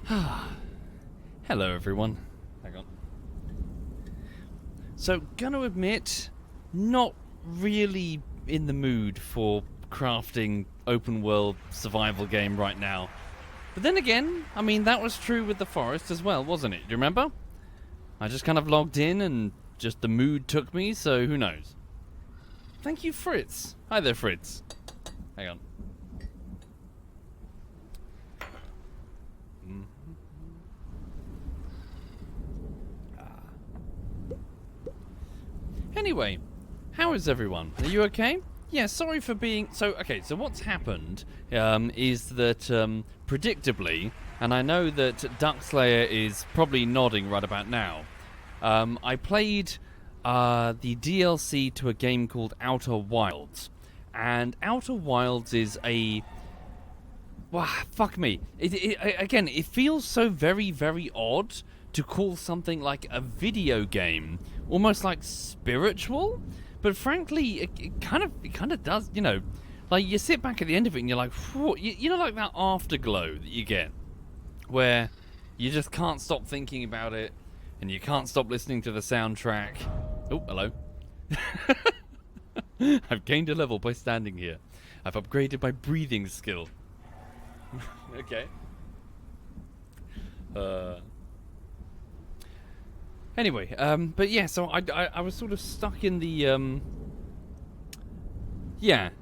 Hello everyone. Hang on. So, gonna admit, not really in the mood for crafting open world survival game right now. But then again, I mean, that was true with the forest as well, wasn't it? Do you remember? I just kind of logged in and just the mood took me, so who knows? Thank you, Fritz. Hi there, Fritz. Hang on. Anyway, how is everyone? Are you okay? Yeah, sorry for being... So what's happened is that, predictably, and I know that Duckslayer is probably nodding right about now, I played the DLC to a game called Outer Wilds. And Outer Wilds is a... Wow, fuck me. Again, it feels so very, very odd to call something like a video game almost like spiritual, but frankly, it kind of does. You know, like you sit back at the end of it and you're like, you know, like that afterglow that you get, where you just can't stop thinking about it, and you can't stop listening to the soundtrack. Oh, hello. I've gained a level by standing here. I've upgraded my breathing skill. Okay. Anyway, but yeah, so I was sort of stuck in the,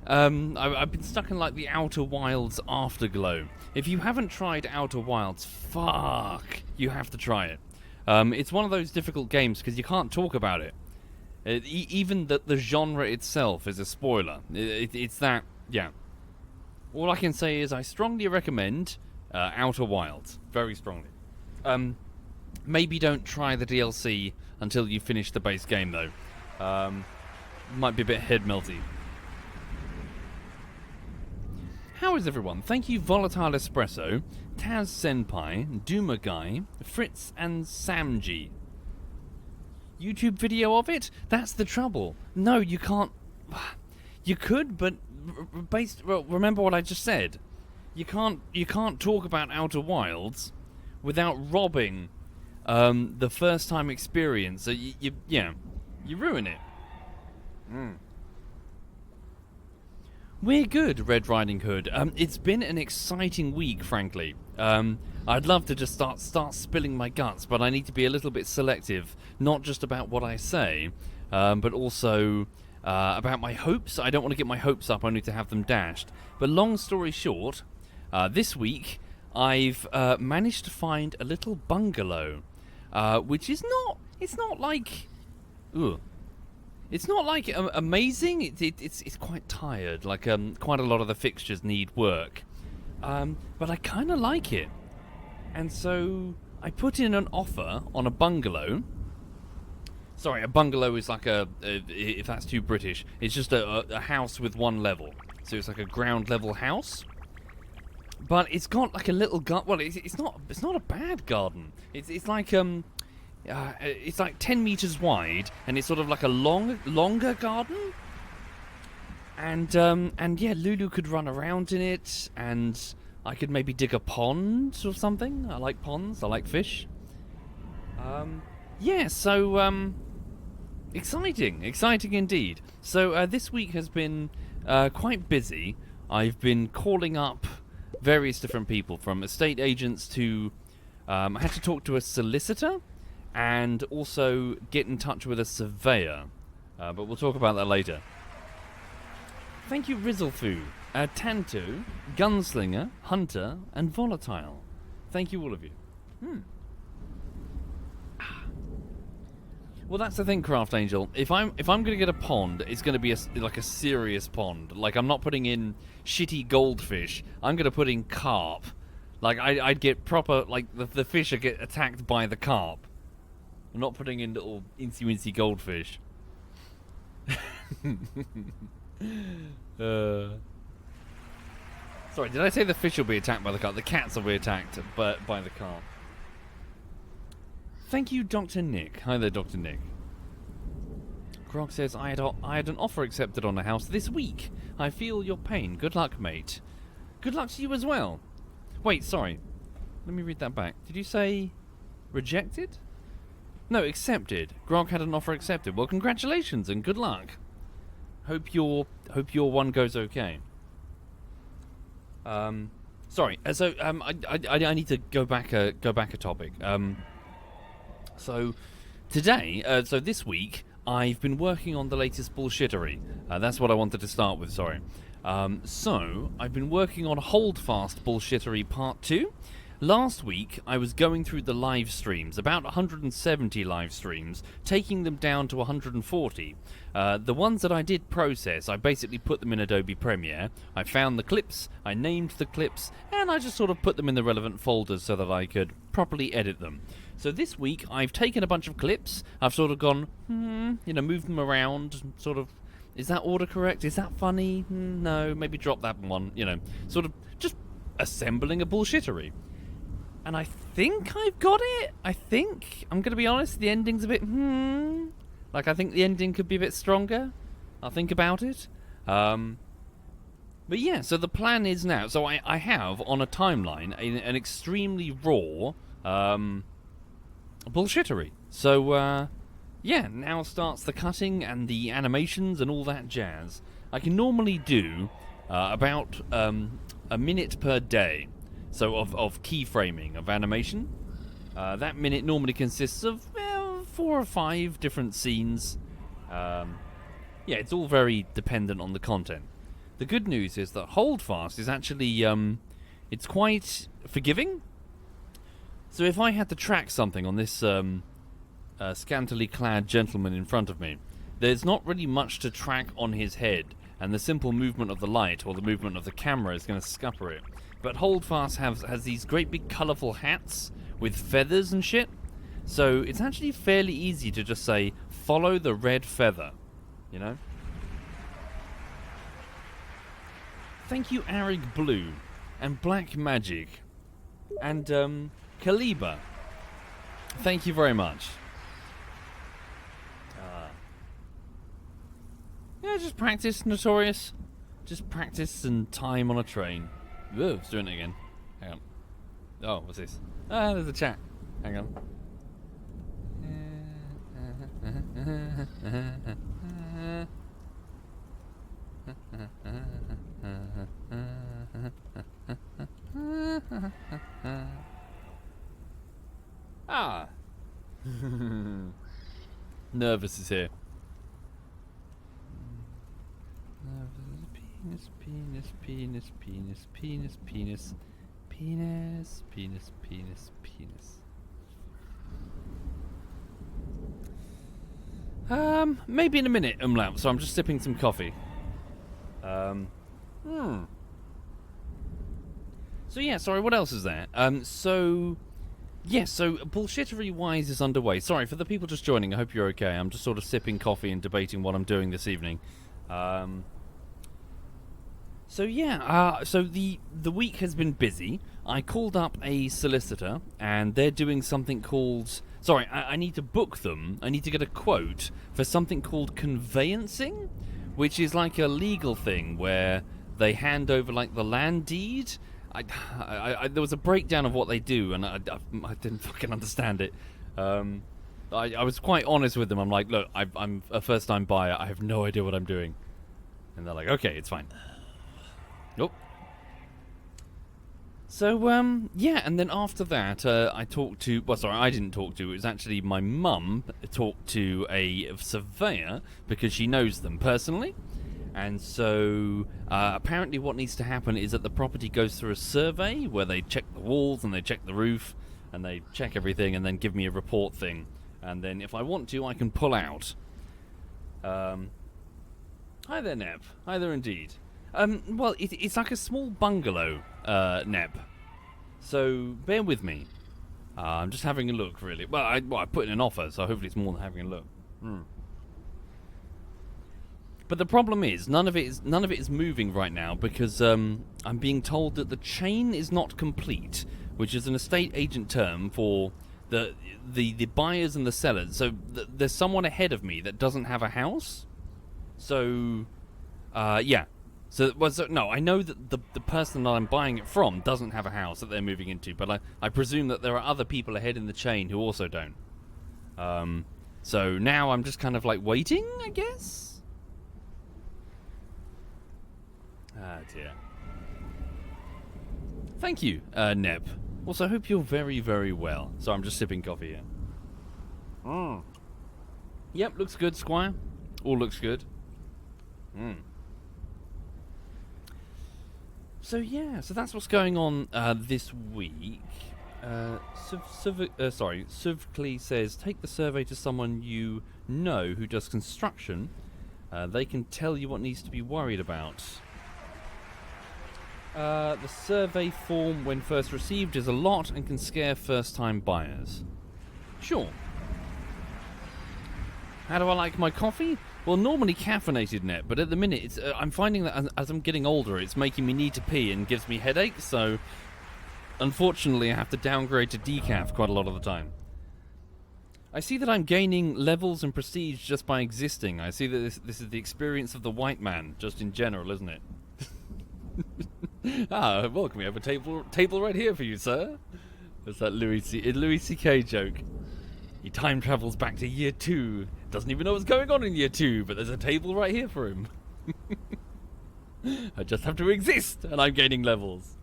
I've been stuck in like the Outer Wilds afterglow. If you haven't tried Outer Wilds, fuck, you have to try it. It's one of those difficult games because you can't talk about it. Even the genre itself is a spoiler. It's that, yeah. All I can say is I strongly recommend Outer Wilds, very strongly. Maybe don't try the DLC until you finish the base game, though. Might be a bit head melty. How is everyone? Thank you, Volatile Espresso, Taz Senpai, Duma Guy, Fritz, and Samji. YouTube video of it? That's the trouble. No, you can't. You could, but remember what I just said. You can't talk about Outer Wilds without robbing the first time experience. So you ruin it. We're good, Red Riding Hood. It's been an exciting week, frankly. I'd love to just start spilling my guts, but I need to be a little bit selective, not just about what I say, but also about my hopes. I don't want to get my hopes up only to have them dashed. But long story short, this week I've managed to find a little bungalow, which is not. It's not like. It's not like amazing. It's quite tired. Like quite a lot of the fixtures need work, but I kind of like it, and so I put in an offer on a bungalow. Sorry, a bungalow is like if that's too British, it's just a house with one level. So it's like a ground level house. But it's got like a little garden. Well, it's not a bad garden. It's like 10 meters wide, and it's sort of like a longer garden. And yeah, Lulu could run around in it, and I could maybe dig a pond or something. I like ponds. I like fish. Yeah, so exciting indeed. So this week has been quite busy. I've been calling up various different people, from estate agents to I had to talk to a solicitor and also get in touch with a surveyor. But we'll talk about that later. Thank you, Rizzlefu, Tanto, Gunslinger, Hunter, and Volatile. Thank you, all of you. Well, that's the thing, Craft Angel. If I'm going to get a pond, it's going to be like a serious pond. Like, I'm not putting in shitty goldfish. I'm going to put in carp. Like, I'd get proper, like, the fish would get attacked by the carp. I'm not putting in little incy-wincy goldfish. Sorry, did I say the fish will be attacked by the carp? The cats will be attacked by the carp. Thank you, Dr. Nick. Hi there, Dr. Nick. Grog says, I had an offer accepted on a house this week. I feel your pain. Good luck, mate. Good luck to you as well. Wait, sorry. Let me read that back. Did you say rejected? No, accepted. Grog had an offer accepted. Well, congratulations and good luck. Hope your one goes okay. Sorry. I need to go back a topic. So today, so this week, I've been working on the latest bullshittery. That's what I wanted to start with. Sorry. So I've been working on Holdfast Bullshittery Part 2. Last week, I was going through the live streams, about 170 live streams, taking them down to 140. The ones that I did process, I basically put them in Adobe Premiere. I found the clips, I named the clips, and I just sort of put them in the relevant folders so that I could properly edit them. So this week, I've taken a bunch of clips, I've sort of gone, moved them around, sort of, is that order correct? Is that funny? No, maybe drop that one, sort of just assembling a bullshittery. And I think I've got it. I think. I'm going to be honest, the ending's a bit, Like, I think the ending could be a bit stronger. I'll think about it. But yeah, so the plan is now. So I have, on a timeline, an extremely raw bullshittery. So, yeah, now starts the cutting and the animations and all that jazz. I can normally do about a minute per day. So of keyframing, of animation. That minute normally consists of 4 or 5 different scenes. Yeah, it's all very dependent on the content. The good news is that Holdfast is actually, it's quite forgiving. So if I had to track something on this scantily clad gentleman in front of me, there's not really much to track on his head, and the simple movement of the light or the movement of the camera is going to scupper it. But Holdfast has these great big colourful hats with feathers and shit. So it's actually fairly easy to just say, follow the red feather. You know? Thank you, Arig Blue. And Black Magic. And, Kaliba. Thank you very much. Yeah, just practice, Notorious. Just practice and time on a train. Whoa, it's doing it again. Hang on. Oh, what's this? Ah, there's a chat. Hang on. Ah. Nervous is here. Penis, penis, penis, penis, penis, penis, penis, penis, penis, penis. Maybe in a minute, Umlaut, so I'm just sipping some coffee. So yeah, sorry, what else is there? So bullshittery-wise is underway. Sorry, for the people just joining, I hope you're okay. I'm just sort of sipping coffee and debating what I'm doing this evening. So yeah, so the week has been busy. I called up a solicitor, and they're doing something called... Sorry, I need to book them. I need to get a quote for something called conveyancing, which is like a legal thing where they hand over like the land deed. There was a breakdown of what they do, and I didn't fucking understand it. I was quite honest with them. I'm like, look, I'm a first-time buyer. I have no idea what I'm doing. And they're like, okay, it's fine. Nope. So, yeah, and then after that, I talked to... Well, sorry, I didn't talk to. It was actually my mum talked to a surveyor because she knows them personally. And so, apparently what needs to happen is that the property goes through a survey where they check the walls and they check the roof and they check everything and then give me a report thing. And then if I want to, I can pull out. Hi there, Neb. Hi there indeed. Well, it's like a small bungalow, Neb. So, bear with me. I'm just having a look, really. Well, I put in an offer, so hopefully it's more than having a look. But the problem is, none of it is moving right now because I'm being told that the chain is not complete, which is an estate agent term for the buyers and the sellers. So there's someone ahead of me that doesn't have a house. So, yeah. No, I know that the person that I'm buying it from doesn't have a house that they're moving into, but I presume that there are other people ahead in the chain who also don't. So now I'm just kind of like waiting, I guess? Ah, dear. Thank you, Neb. Also, I hope you're very, very well. So I'm just sipping coffee here. Yep, looks good, Squire. All looks good. So yeah, so that's what's going on this week. Suvkli says, take the survey to someone you know who does construction. They can tell you what needs to be worried about. The survey form, when first received, is a lot and can scare first-time buyers. Sure. How do I like my coffee? Well, normally caffeinated, net, but at the minute, it's I'm finding that as I'm getting older, it's making me need to pee and gives me headaches, so unfortunately I have to downgrade to decaf quite a lot of the time. I see that I'm gaining levels and prestige just by existing. I see that this is the experience of the white man, just in general, isn't it? Welcome, we have a table right here for you, sir. That's that Louis C.K. joke. He time travels back to year 2. Doesn't even know what's going on in year 2, but there's a table right here for him. I just have to exist, and I'm gaining levels.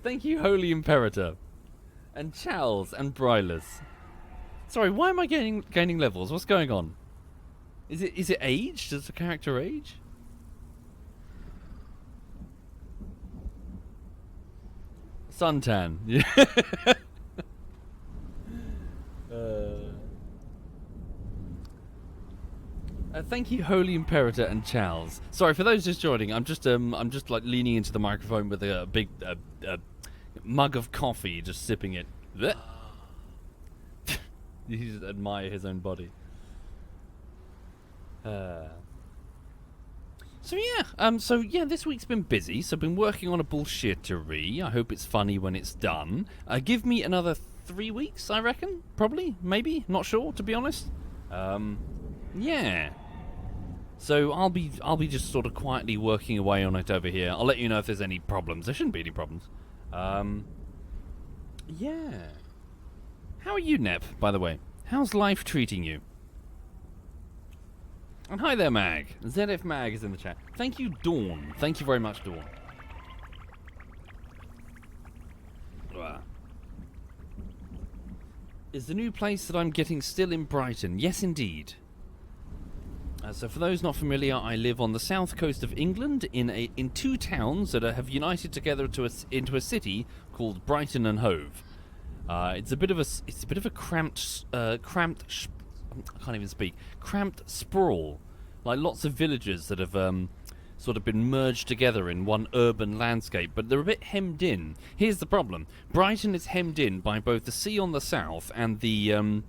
Thank you, Holy Imperator. And Charles and Brylus. Sorry, why am I gaining levels? What's going on? Is it age? Does the character age? Suntan. Yeah. Thank you, Holy Imperator and Charles. Sorry for those just joining. I'm just like leaning into the microphone with a big mug of coffee, just sipping it. You just admire his own body. So yeah, this week's been busy. So I've been working on a bullshittery. I hope it's funny when it's done. Give me another 3 weeks, I reckon. Probably, maybe, not sure, to be honest. Yeah. So I'll be just sort of quietly working away on it over here. I'll let you know if there's any problems. There shouldn't be any problems. Yeah. How are you, Neb, by the way? How's life treating you? And hi there, Mag. ZF Mag is in the chat. Thank you, Dawn. Thank you very much, Dawn. Is the new place that I'm getting still in Brighton? Yes, indeed. So for those not familiar, I live on the south coast of England in 2 towns that have united together into a city called Brighton and Hove. It's a bit of a cramped I can't even speak. Cramped sprawl, like lots of villages that have sort of been merged together in one urban landscape, but they're a bit hemmed in. Here's the problem: Brighton is hemmed in by both the sea on the south and the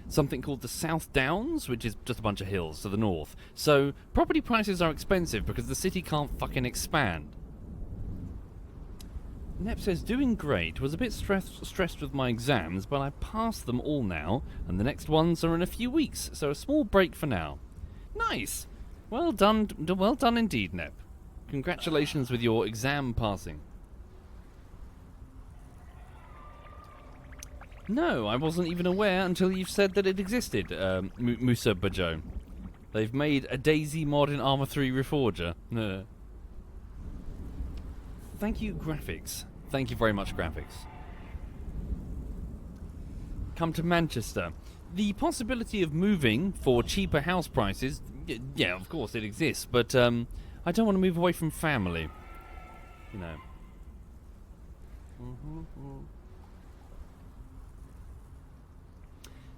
something called the South Downs, which is just a bunch of hills to the north. So property prices are expensive because the city can't fucking expand. Nep says, doing great. Was a bit stressed with my exams, but I passed them all now, and the next ones are in a few weeks, so a small break for now. Nice! Well done indeed, Nep. Congratulations with your exam passing. No, I wasn't even aware until you've said that it existed, Musa Bajo. They've made a Daisy mod in Arma 3 Reforger. Thank you, graphics. Thank you very much, graphics. Come to Manchester. The possibility of moving for cheaper house prices, yeah, of course it exists, but I don't want to move away from family. You know.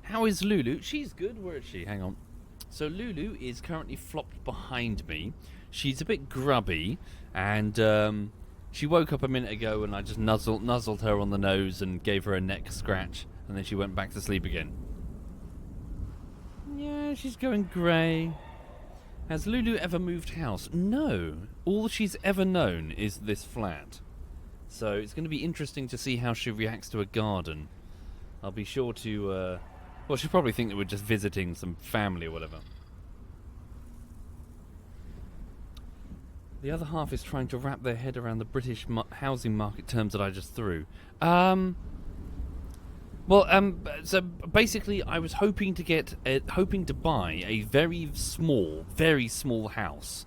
How is Lulu? She's good. Where is she? Hang on. So Lulu is currently flopped behind me. She's a bit grubby, and she woke up a minute ago, and I just nuzzled her on the nose and gave her a neck scratch, and then she went back to sleep again. Yeah, she's going grey. Has Lulu ever moved house? No. All she's ever known is this flat. So it's going to be interesting to see how she reacts to a garden. I'll be sure to... well, she'll probably think that we're just visiting some family or whatever. The other half is trying to wrap their head around the British housing market terms that I just threw. So basically, I was hoping to buy a very small house.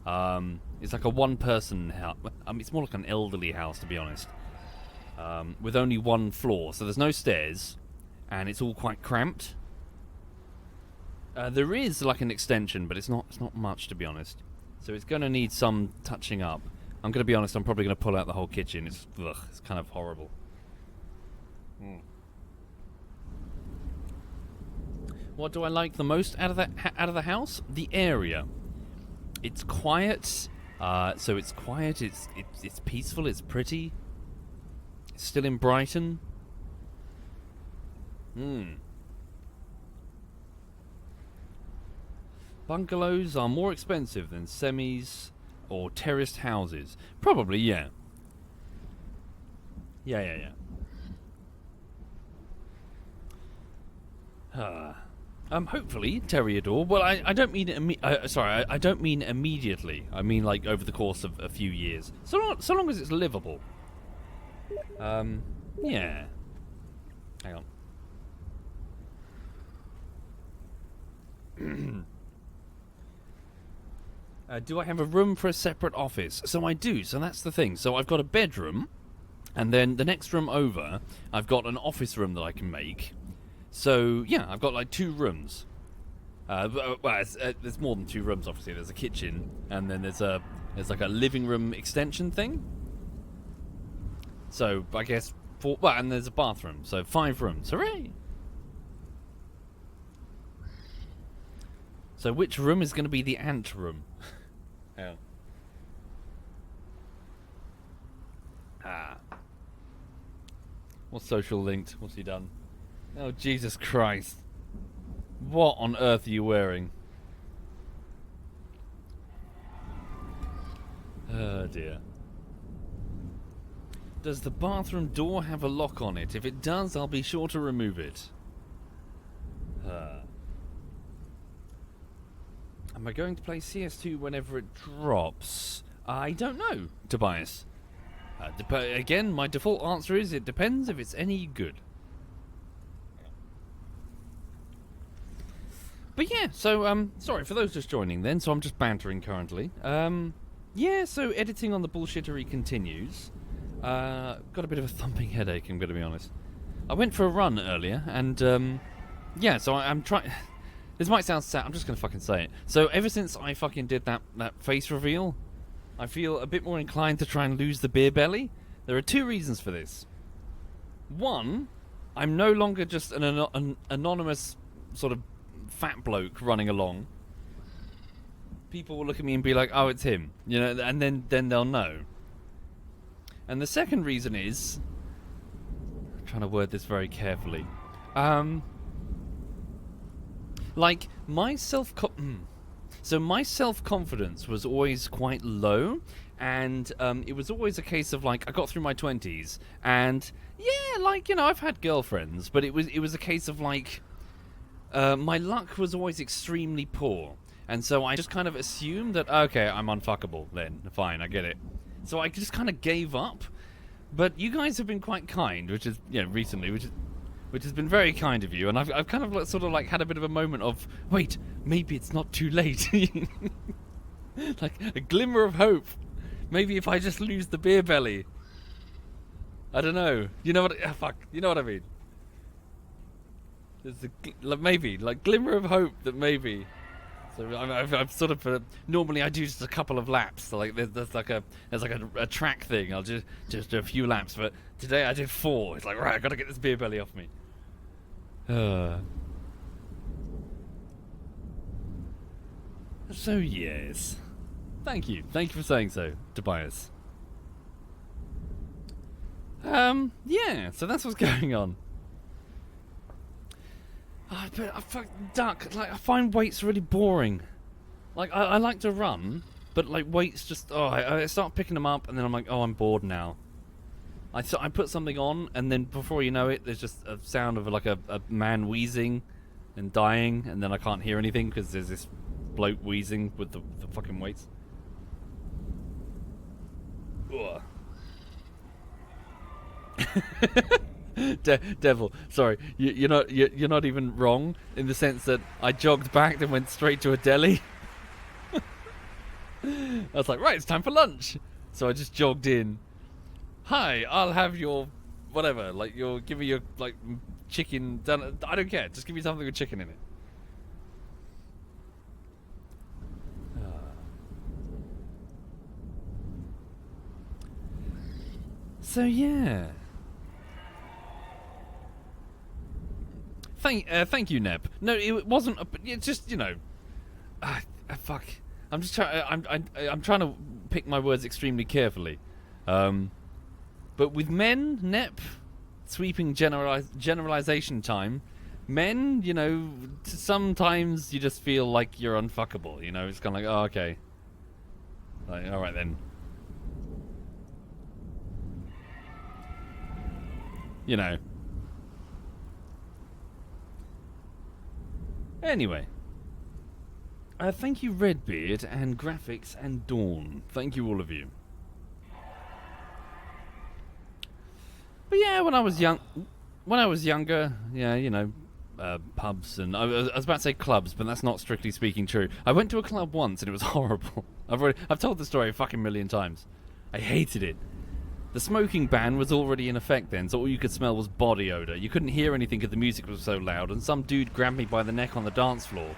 It's like a one-person house. It's more like an elderly house, to be honest. With only one floor, so there's no stairs, and it's all quite cramped. There is like an extension, but it's not much, to be honest. So it's going to need some touching up. I'm going to be honest, I'm probably going to pull out the whole kitchen. It's kind of horrible. What do I like the most out of the house? The area. It's quiet. So it's quiet. It's peaceful. It's pretty. It's still in Brighton. Bungalows are more expensive than semis or terraced houses. Probably, yeah. Yeah. Hopefully, Terriador. Well, I don't mean I don't mean immediately. I mean like over the course of a few years. So long as it's livable. Yeah. Hang on. Do I have a room for a separate office? So I do. So that's the thing. So I've got a bedroom, and then the next room over, I've got an office room that I can make. So yeah, I've got like 2 rooms. There's more than 2 rooms. Obviously, there's a kitchen, and then there's like a living room extension thing. So I guess 4. Well, and there's a bathroom. So 5 rooms. Hooray! So which room is going to be the ant room? Yeah. What's social linked? What's he done? Oh, Jesus Christ. What on earth are you wearing? Oh, dear. Does the bathroom door have a lock on it? If it does, I'll be sure to remove it. Am I going to play CS2 whenever it drops? I don't know, Tobias. Again, my default answer is it depends if it's any good. But yeah, so, sorry for those just joining then, so I'm just bantering currently. Yeah, so editing on the bullshittery continues. Got a bit of a thumping headache, I'm going to be honest. I went for a run earlier, and, yeah, so I'm trying... This might sound sad, I'm just going to fucking say it. So ever since I fucking did that face reveal, I feel a bit more inclined to try and lose the beer belly. There are 2 reasons for this. 1, I'm no longer just an anonymous sort of fat bloke running along. People will look at me and be like, oh, it's him. You know, and then they'll know. And the second reason is... I'm trying to word this very carefully. Like, my self-confidence was always quite low, and it was always a case of, like, I got through my 20s, and, yeah, like, you know, I've had girlfriends, but it was a case of, like, my luck was always extremely poor, and so I just kind of assumed that, okay, I'm unfuckable then, fine, I get it. So I just kind of gave up, but you guys have been quite kind, which is, you know, recently, which has been very kind of you, and I've kind of sort of like had a bit of a moment of, wait, maybe it's not too late. Like a glimmer of hope. Maybe if I just lose the beer belly. I don't know. You know what? Fuck. You know what I mean. There's maybe like glimmer of hope that maybe. So I've sort of normally I do just a couple of laps. So like there's like a track thing. I'll just do a few laps, but today I did 4. It's like, right, I gotta get this beer belly off me. So yes, thank you for saying so, Tobias. Yeah, so that's what's going on. But I fucking duck. Like, I find weights really boring. Like, I like to run, but like weights just I start picking them up, and then I'm like, oh, I'm bored now. I put something on, and then before you know it, there's just a sound of like a man wheezing and dying, and then I can't hear anything because there's this bloke wheezing with the fucking weights. Ugh. Devil, sorry, you're not even wrong in the sense that I jogged back and went straight to a deli. I was like, right, it's time for lunch. So I just jogged in. Hi, I'll have your whatever. Like, give me your like chicken. I don't care. Just give me something with chicken in it. So yeah. Thank you, Neb. No, it wasn't. It's just fuck. I'm just trying. I'm trying to pick my words extremely carefully. But with men, Nep, sweeping generalization time. Men, sometimes you just feel like you're unfuckable. It's kind of like, oh, okay. Like, all right then. Anyway. Thank you, Redbeard, and Graphics, and Dawn. Thank you, all of you. But yeah, when I was younger, yeah, pubs and I was about to say clubs, but that's not strictly speaking true. I went to a club once and it was horrible. I've told the story a fucking million times. I hated it. The smoking ban was already in effect then, so all you could smell was body odor. You couldn't hear anything because the music was so loud, and some dude grabbed me by the neck on the dance floor.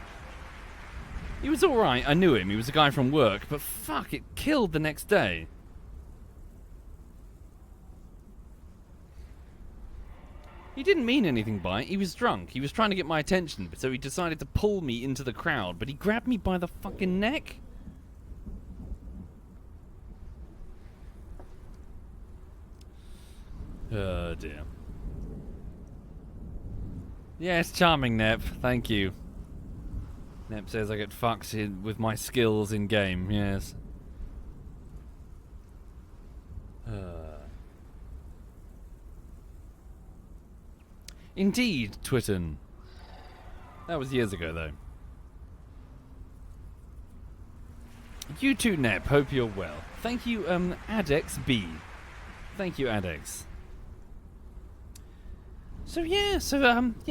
He was alright, I knew him, he was a guy from work, but fuck, it killed the next day. He didn't mean anything by it, he was drunk. He was trying to get my attention, so he decided to pull me into the crowd, but he grabbed me by the fucking neck? Oh dear. Yes, charming, Nep, thank you. Nep says I get fucked with my skills in game, yes. Indeed, Twitten. That was years ago, though. You too, Nep. Hope you're well. Thank you, Adex B. Thank you, Adex. So yeah,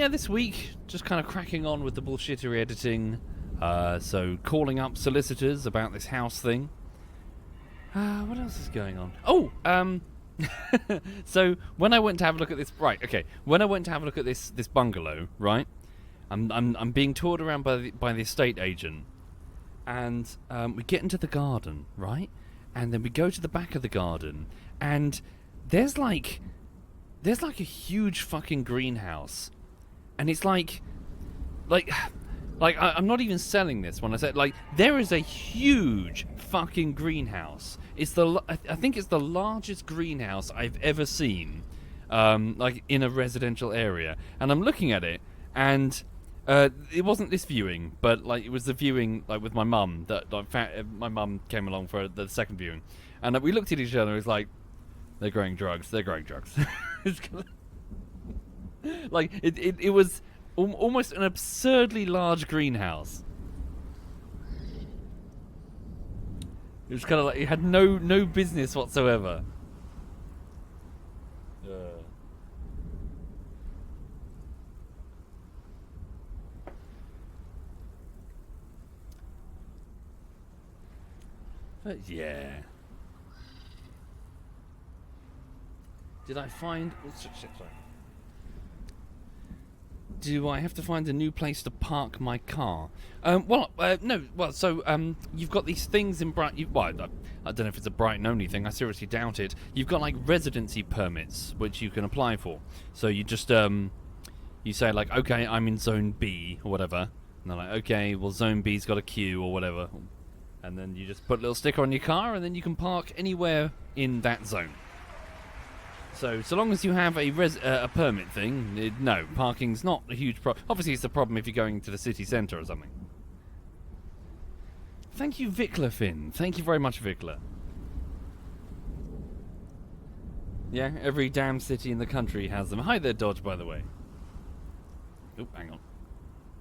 this week, just kind of cracking on with the bullshittery editing. So calling up solicitors about this house thing. What else is going on? Oh, so when I went to have a look at this, when I went to have a look at this bungalow, right, I'm being toured around by the estate agent, and we get into the garden, right, and then we go to the back of the garden, and there's like a huge fucking greenhouse, and it's like I'm not even selling this when I say there is a huge fucking greenhouse. I think it's the largest greenhouse I've ever seen, in a residential area. And I'm looking at it, and it wasn't this viewing, but it was the viewing with my mum that my mum came along for the second viewing, and we looked at each other. It's like they're growing drugs. They're growing drugs. It was almost an absurdly large greenhouse. It was kind of it had no business whatsoever. But yeah. Did I find... sorry. Do I have to find a new place to park my car? No. Well, so you've got these things in Brighton. I don't know if it's a Brighton only thing. I seriously doubt it. You've got residency permits which you can apply for. So you just you say okay, I'm in Zone B or whatever, and they're like, okay, well Zone B's got a queue or whatever, and then you just put a little sticker on your car, and then you can park anywhere in that zone. So long as you have a permit thing, no, parking's not a huge problem. Obviously, it's a problem if you're going to the city centre or something. Thank you, Vikla Finn. Thank you very much, Vikla. Yeah, every damn city in the country has them. Hi there, Dodge, by the way. Oh, hang on.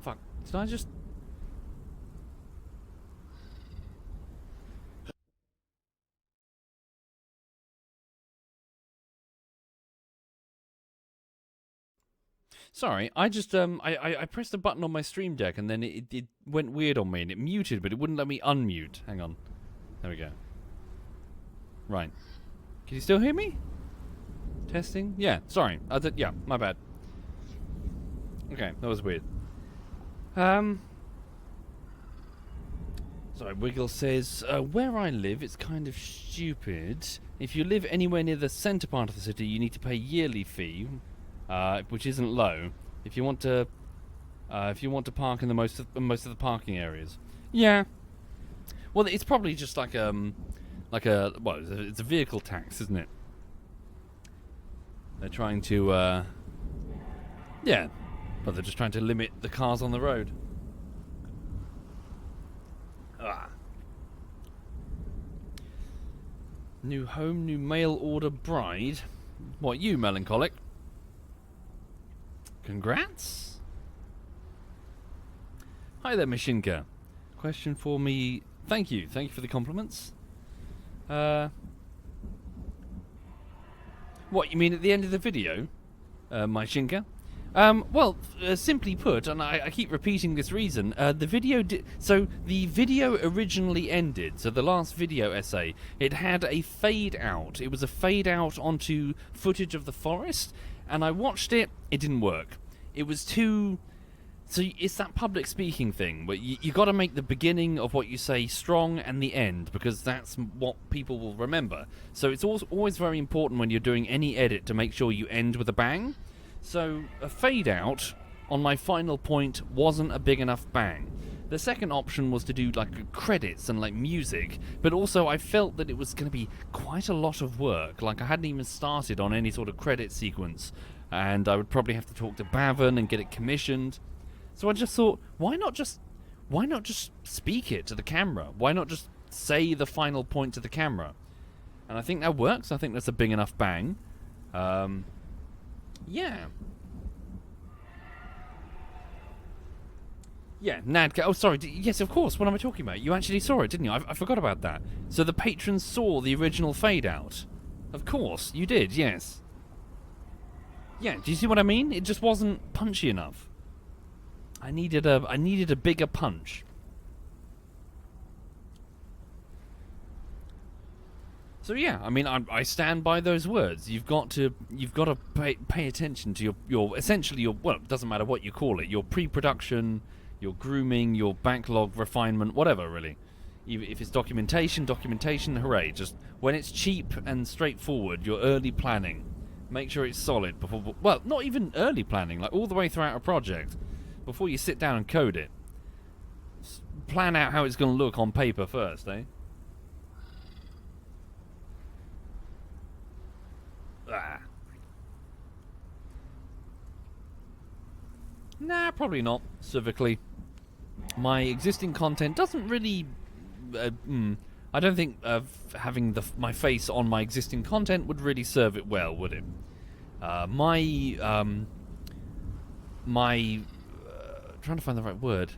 Fuck, did I just... Sorry, I just I pressed a button on my stream deck and then it went weird on me and it muted, but it wouldn't let me unmute. Hang on. There we go. Right. Can you still hear me? Testing? Yeah, sorry. Yeah, my bad. Okay, that was weird. Sorry, Wiggle says, where I live, it's kind of stupid. If you live anywhere near the centre part of the city, you need to pay a yearly fee, which isn't low. If you want to park in the most of the parking areas. Yeah. Well, it's probably just like a it's a vehicle tax, isn't it? They're trying to, yeah. But they're just trying to limit the cars on the road. New home, new mail order bride. What, you melancholic? Congrats. Hi there, Mashinka. Question for me. Thank you for the compliments. What, you mean at the end of the video, Mashinka? Well, simply put, and I keep repeating this reason, the video originally ended, so the last video essay, it had a fade out. It was a fade out onto footage of the forest, and I watched it, it didn't work. It was too... So it's that public speaking thing, where you got to make the beginning of what you say strong and the end, because that's what people will remember. So it's always very important when you're doing any edit to make sure you end with a bang. So a fade out on my final point wasn't a big enough bang. The second option was to do like credits and like music, but also I felt that it was going to be quite a lot of work. Like I hadn't even started on any sort of credit sequence, and I would probably have to talk to Bavin and get it commissioned. So I just thought, why not just speak it to the camera? Why not just say the final point to the camera? And I think that works. I think that's a big enough bang. Yeah. Yeah, Nadka. Oh, sorry. Yes, of course. What am I talking about? You actually saw it, didn't you? I forgot about that. So the patrons saw the original fade out. Of course, you did. Yes. Yeah. Do you see what I mean? It just wasn't punchy enough. I needed a bigger punch. So yeah, I mean, I stand by those words. You've got to pay attention to your essentially your, well, it doesn't matter what you call it, your pre-production, your grooming, your backlog refinement, whatever really. If it's documentation, hooray! Just when it's cheap and straightforward, your early planning, make sure it's solid before. Well, not even early planning, like all the way throughout a project, before you sit down and code it. Plan out how it's going to look on paper first, eh? Nah, probably not, civically. My existing content doesn't really... I don't think having my face on my existing content would really serve it well, would it? Trying to find the right word.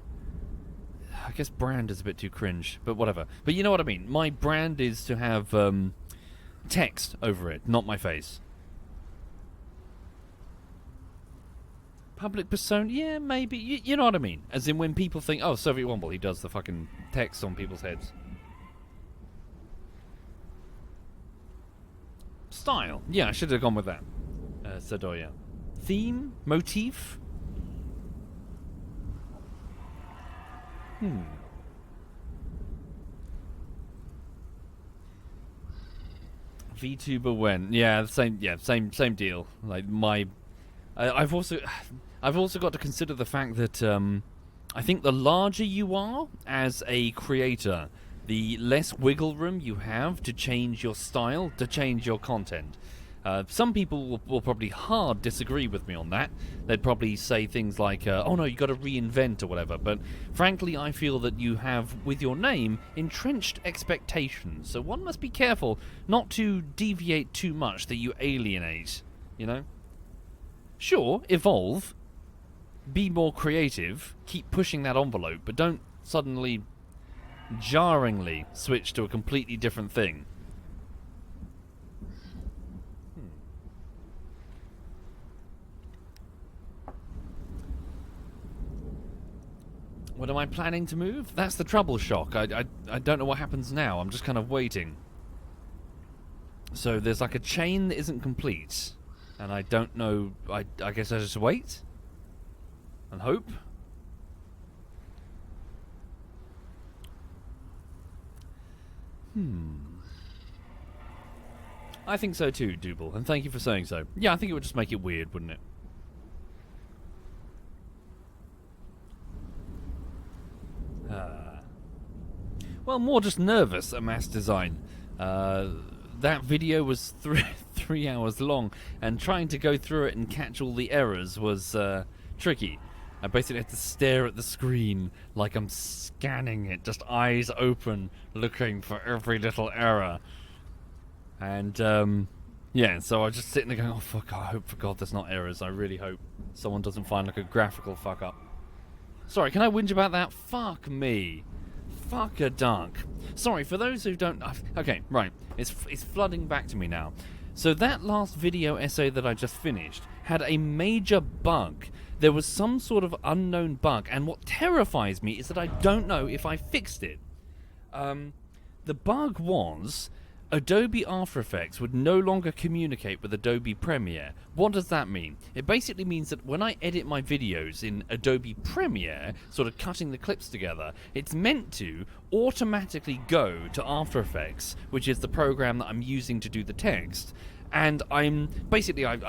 I guess brand is a bit too cringe, but whatever. But you know what I mean. My brand is to have text over it, not my face. Public persona? Yeah, maybe. You know what I mean. As in when people think, oh, SovietWomble, he does the fucking text on people's heads. Style. Yeah, I should have gone with that. Sadoya. Theme? Motif? VTuber when? Yeah, same deal. Like I've also got to consider the fact that I think the larger you are as a creator, the less wiggle room you have to change your style, to change your content. Some people will probably hard disagree with me on that. They'd probably say things like, oh no, you got to reinvent or whatever. But frankly, I feel that you have, with your name, entrenched expectations. So one must be careful not to deviate too much that you alienate, you know? Sure, evolve, be more creative, keep pushing that envelope, but don't suddenly, jarringly switch to a completely different thing. What am I planning to move? That's the trouble shock. I don't know what happens now. I'm just kind of waiting. So there's like a chain that isn't complete. And I don't know. I guess I just wait. And hope. I think so too, Double. And thank you for saying so. Yeah, I think it would just make it weird, wouldn't it? Well, more just nervous at mass design. That video was three hours long, and trying to go through it and catch all the errors was tricky. I basically had to stare at the screen like I'm scanning it, just eyes open, looking for every little error. And yeah, so I was just sitting there going, oh fuck, I hope for God there's not errors. I really hope someone doesn't find like a graphical fuck up. Sorry, can I whinge about that? Fuck me. Fuck a dunk. Sorry, for those who don't... Okay, right. It's flooding back to me now. So that last video essay that I just finished had a major bug. There was some sort of unknown bug, and what terrifies me is that I don't know if I fixed it. The bug was... Adobe After Effects would no longer communicate with Adobe Premiere. What does that mean? It basically means that when I edit my videos in Adobe Premiere, sort of cutting the clips together, it's meant to automatically go to After Effects, which is the program that I'm using to do the text. And I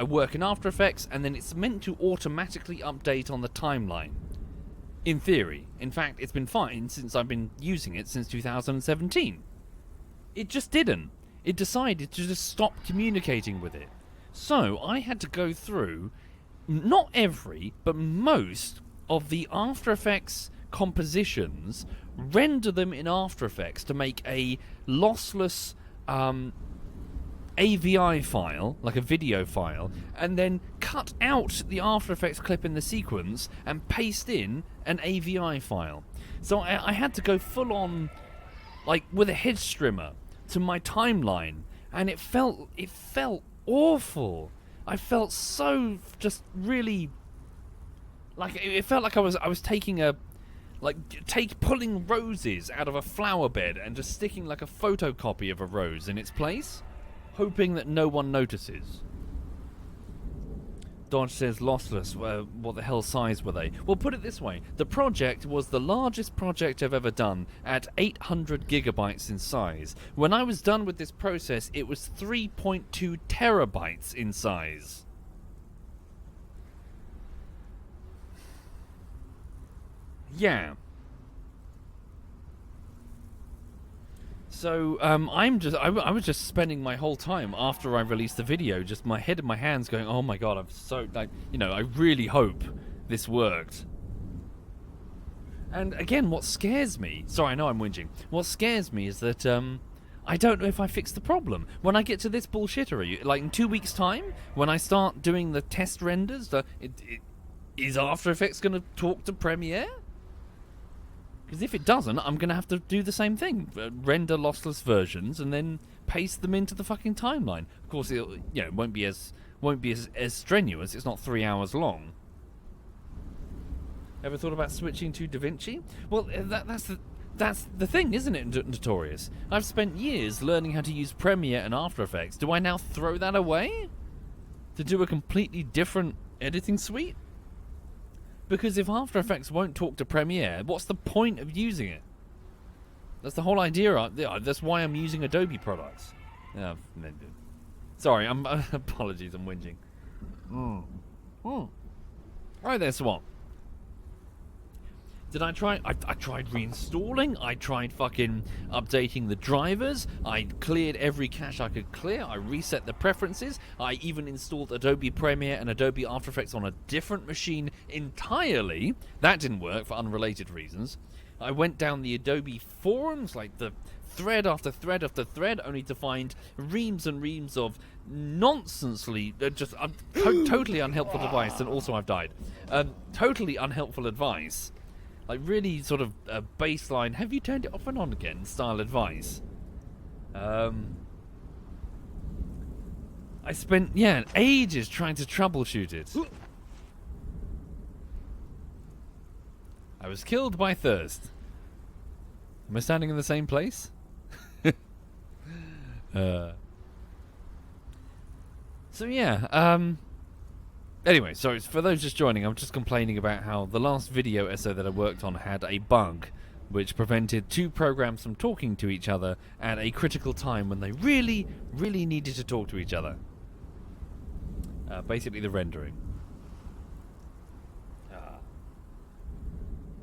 work in After Effects, and then it's meant to automatically update on the timeline. In theory. In fact, it's been fine since I've been using it since 2017. It just didn't. It decided to just stop communicating with it. So I had to go through, not every, but most of the After Effects compositions, render them in After Effects to make a lossless AVI file, like a video file, and then cut out the After Effects clip in the sequence and paste in an AVI file. So I had to go full on, like with a head strimmer, to my timeline, and it felt awful. I felt so just really like it felt like I was taking pulling roses out of a flower bed and just sticking like a photocopy of a rose in its place, hoping that no one notices. Dodge says lossless. What the hell size were they? Well, put it this way. The project was the largest project I've ever done at 800 gigabytes in size. When I was done with this process, it was 3.2 terabytes in size. Yeah. So I was just spending my whole time after I released the video, just my head in my hands, going, "Oh my God, I'm so I really hope this worked." And again, what scares me? Sorry, I know I'm whinging. What scares me is that I don't know if I fixed the problem. When I get to this bullshittery, like in 2 weeks' time, when I start doing the test renders, is After Effects going to talk to Premiere? Because if it doesn't, I'm going to have to do the same thing. Render lossless versions and then paste them into the fucking timeline. Of course, it won't be as strenuous. It's not 3 hours long. Ever thought about switching to DaVinci? Well, that's the thing, isn't it, Notorious? I've spent years learning how to use Premiere and After Effects. Do I now throw that away to do a completely different editing suite? Because if After Effects won't talk to Premiere, what's the point of using it? That's the whole idea. That's why I'm using Adobe products. Sorry, apologies, I'm whinging. Right there, Swat. Did I try? I tried reinstalling. I tried fucking updating the drivers. I cleared every cache I could clear. I reset the preferences. I even installed Adobe Premiere and Adobe After Effects on a different machine entirely. That didn't work for unrelated reasons. I went down the Adobe forums, like the thread after thread after thread, only to find reams and reams of nonsensely, just totally unhelpful advice. And also I've died. Totally unhelpful advice. Like really sort of baseline, have you turned it off and on again style advice. I spent, ages trying to troubleshoot it. I was killed by thirst. Am I standing in the same place? So yeah, anyway, sorry, for those just joining, I'm just complaining about how the last video essay that I worked on had a bug which prevented two programs from talking to each other at a critical time when they really, really needed to talk to each other. Basically the rendering.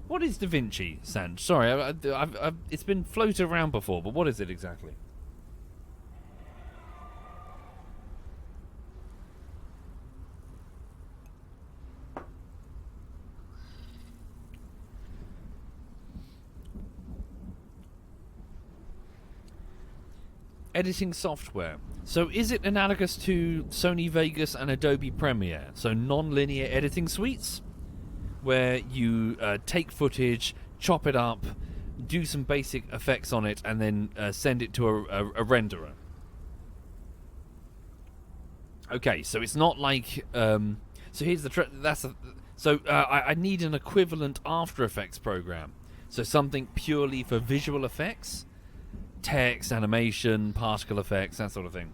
What is Da Vinci, Sand? Sorry, it's been floated around before, but what is it exactly? Editing software. So is it analogous to Sony Vegas and Adobe Premiere? So non-linear editing suites? Where you take footage, chop it up, do some basic effects on it, and then send it to a renderer. Okay, so it's not like... so here's the... I need an equivalent After Effects program. So something purely for visual effects. Text, animation, particle effects, that sort of thing.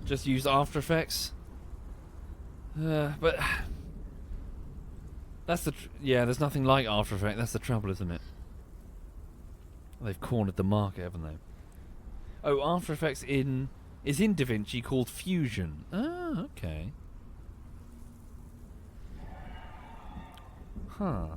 Just use After Effects. But that's yeah, there's nothing like After Effects. That's the trouble, isn't it? They've cornered the market, haven't they? Oh, After Effects is in Da Vinci called Fusion. Ah, okay. Huh.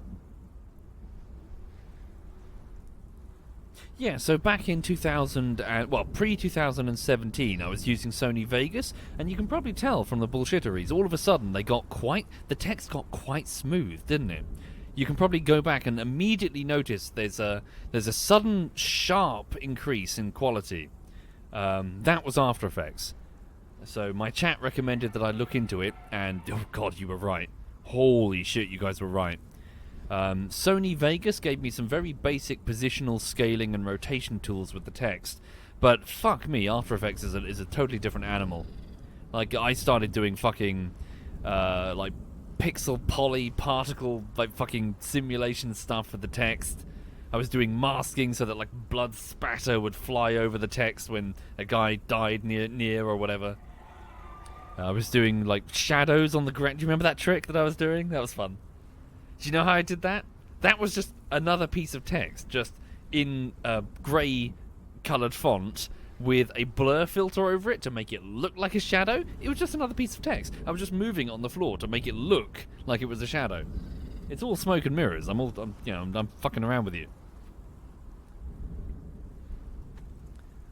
Yeah, so back in pre-2017, I was using Sony Vegas, and you can probably tell from the bullshitteries, all of a sudden the text got quite smooth, didn't it? You can probably go back and immediately notice there's a sudden sharp increase in quality. That was After Effects. So my chat recommended that I look into it, and oh god, you were right. Holy shit, you guys were right. Sony Vegas gave me some very basic positional scaling and rotation tools with the text, but fuck me, After Effects is a totally different animal. Like, I started doing fucking like pixel poly particle like fucking simulation stuff for the text. I was doing masking so that like blood spatter would fly over the text when a guy died near or whatever. I was doing like shadows on the ground. Do you remember that trick that I was doing? That was fun. Do you know how I did that? That was just another piece of text, just in grey coloured font with a blur filter over it to make it look like a shadow. It was just another piece of text. I was just moving on the floor to make it look like it was a shadow. It's all smoke and mirrors. I'm fucking around with you.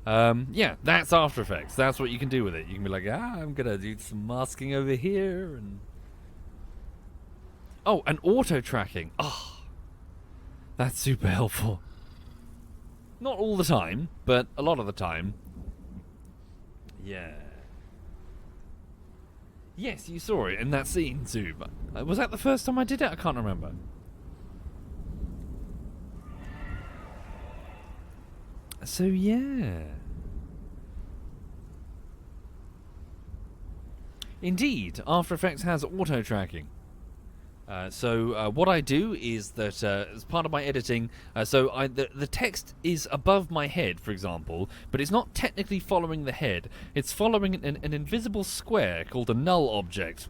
Yeah, that's After Effects. That's what you can do with it. You can be like, I'm gonna do some masking over here, and oh, and auto tracking. Oh, that's super helpful. Not all the time, but a lot of the time. Yeah. Yes, you saw it in that scene too. But was that the first time I did it? I can't remember. So yeah. Indeed, After Effects has auto tracking. So what I do is that as part of my editing, the text is above my head, for example, but it's not technically following the head. It's following an invisible square called a null object.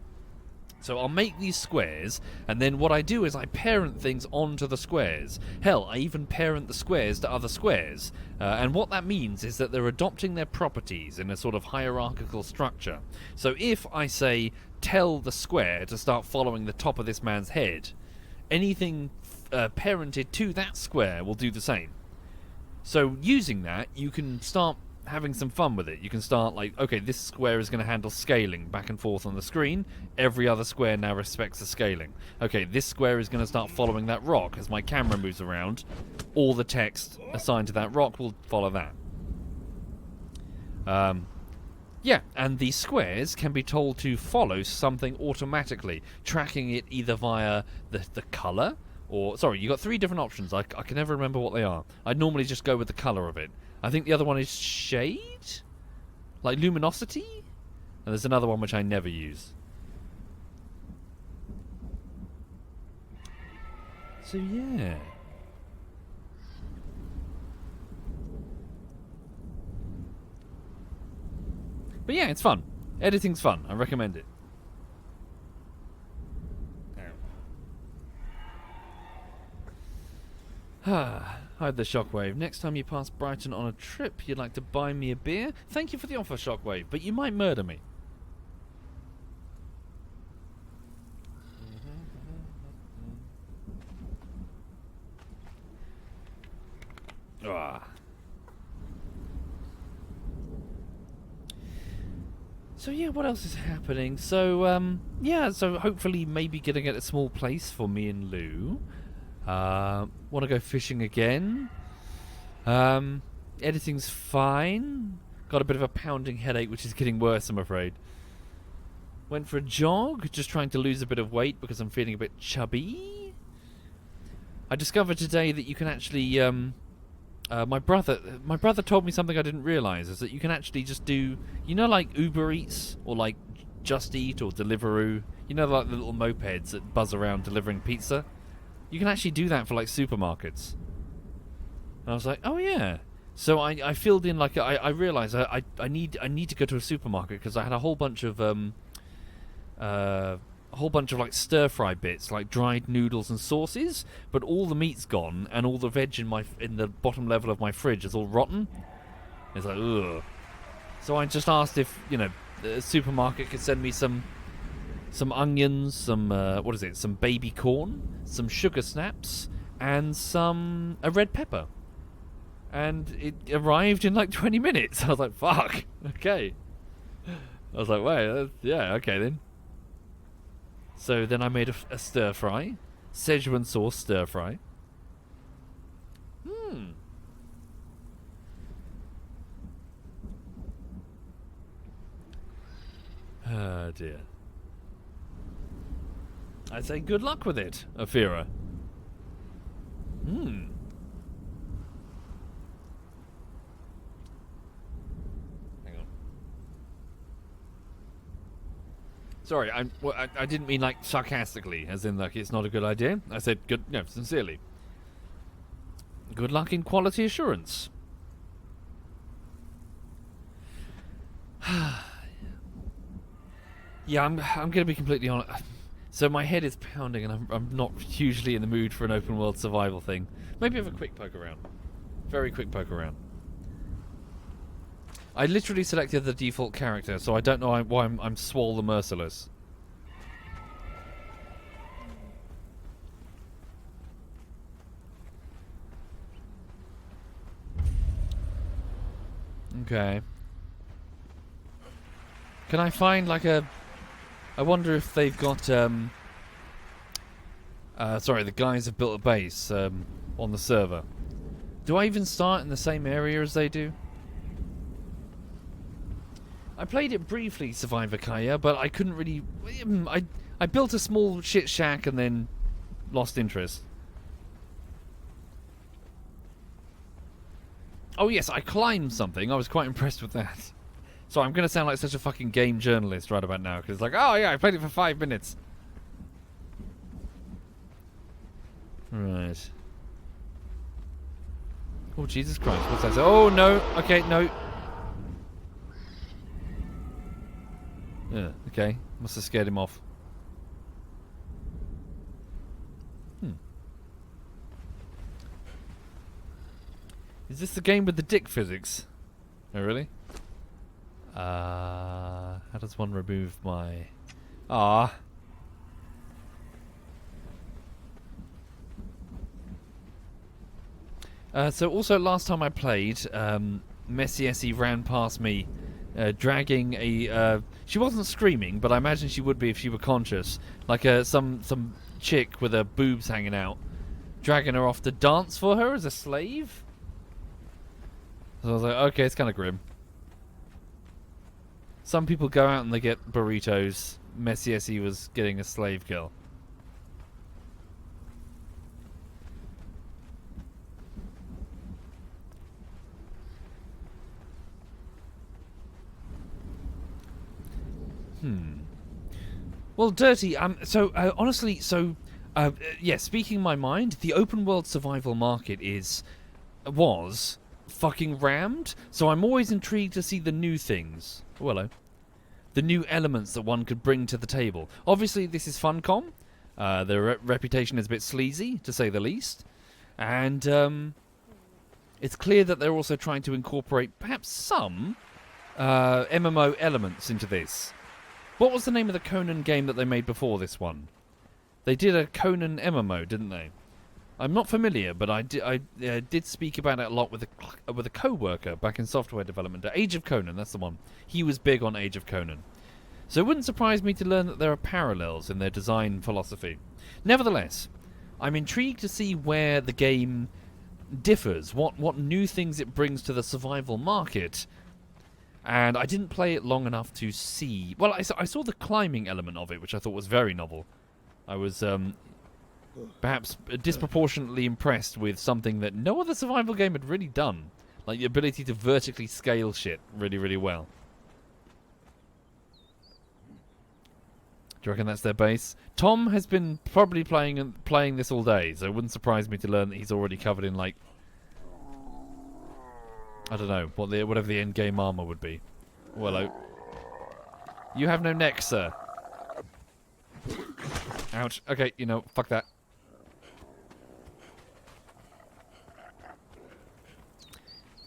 So I'll make these squares, and then what I do is I parent things onto the squares. Hell, I even parent the squares to other squares. And what that means is that they're adopting their properties in a sort of hierarchical structure. So if I say, tell the square to start following the top of this man's head, anything parented to that square will do the same. So using that, you can start having some fun with it. You can start like, okay, this square is going to handle scaling back and forth on the screen. Every other square now respects the scaling. Okay, this square is going to start following that rock. As my camera moves around, all the text assigned to that rock will follow that. Yeah, and the squares can be told to follow something automatically, tracking it either via the colour, or... Sorry, you got three different options. I can never remember what they are. I'd normally just go with the colour of it. I think the other one is shade? Like luminosity? And there's another one which I never use. So yeah. But yeah, it's fun. Editing's fun. I recommend it. Hide the Shockwave. Next time you pass Brighton on a trip, you'd like to buy me a beer? Thank you for the offer, Shockwave, but you might murder me. So yeah, what else is happening? So yeah, so hopefully maybe gonna get a small place for me and Lou. Want to go fishing again. Editing's fine. Got a bit of a pounding headache, which is getting worse, I'm afraid. Went for a jog, just trying to lose a bit of weight because I'm feeling a bit chubby. I discovered today that you can actually my brother told me something I didn't realise, is that you can actually just do, you know, like Uber Eats or like Just Eat or Deliveroo, you know, like the little mopeds that buzz around delivering pizza. You can actually do that for like supermarkets. And I was like, oh yeah. So I filled in like I realised I need to go to a supermarket because I had a whole bunch of like stir fry bits, like dried noodles and sauces, but all the meat's gone and all the veg in the bottom level of my fridge is all rotten. It's like, ugh. So I just asked if, you know, the supermarket could send me some onions, some some baby corn, some sugar snaps, and a red pepper. And it arrived in like 20 minutes. I was like, fuck, okay. I was like, wait, yeah, okay then. So then I made a stir fry, Szechuan sauce stir fry. Oh dear. I'd say good luck with it, Afira. Hang on. Sorry, I didn't mean like sarcastically, as in like it's not a good idea. I said good, no, sincerely. Good luck in quality assurance. Yeah, I'm gonna be completely honest. So my head is pounding, and I'm not hugely in the mood for an open world survival thing. Maybe have a quick poke around, very quick poke around. I literally selected the default character, so I don't know why I'm Swole the Merciless. Okay. Can I find like a... I wonder if they've got, sorry, the guys have built a base on the server. Do I even start in the same area as they do? I played it briefly, Survivor Kaya, but I couldn't really... I built a small shit shack and then lost interest. Oh yes, I climbed something. I was quite impressed with that. So I'm going to sound like such a fucking game journalist right about now, because it's like, oh yeah, I played it for 5 minutes. Right. Oh, Jesus Christ, what's that? Oh, no. Okay, no. Yeah, okay. Must have scared him off. Is this the game with the dick physics? Oh, really? How does one remove my... Ah. So also last time I played, Messy Essie ran past me, dragging a... she wasn't screaming, but I imagine she would be if she were conscious. Like some chick with her boobs hanging out, dragging her off to dance for her as a slave. So I was like, okay, it's kind of grim. Some people go out and they get burritos. Messy Essie was getting a slave girl. Well, Dirty, honestly, yeah, speaking my mind, the open world survival market was fucking rammed, so I'm always intrigued to see the new things. Oh, hello. The new elements that one could bring to the table. Obviously, this is Funcom. Their reputation is a bit sleazy, to say the least. And it's clear that they're also trying to incorporate perhaps some MMO elements into this. What was the name of the Conan game that they made before this one? They did a Conan MMO, didn't they? I'm not familiar, but I did speak about it a lot with a co-worker back in software development. Age of Conan, that's the one. He was big on Age of Conan. So it wouldn't surprise me to learn that there are parallels in their design philosophy. Nevertheless, I'm intrigued to see where the game differs, what new things it brings to the survival market. And I didn't play it long enough to see... Well, I saw the climbing element of it, which I thought was very novel. I was perhaps disproportionately impressed with something that no other survival game had really done. Like the ability to vertically scale shit really, really well. Do you reckon that's their base? Tom has been probably playing this all day, so it wouldn't surprise me to learn that he's already covered in, like... I don't know, whatever the end game armor would be. Oh, hello. You have no neck, sir. Ouch. Okay, fuck that.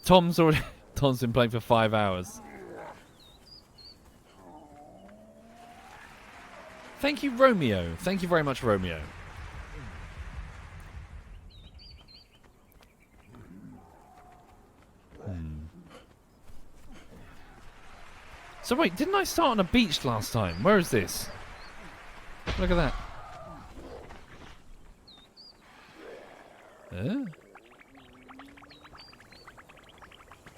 Tom's been playing for 5 hours. Thank you, Romeo. Thank you very much, Romeo. So wait, didn't I start on a beach last time? Where is this? Look at that.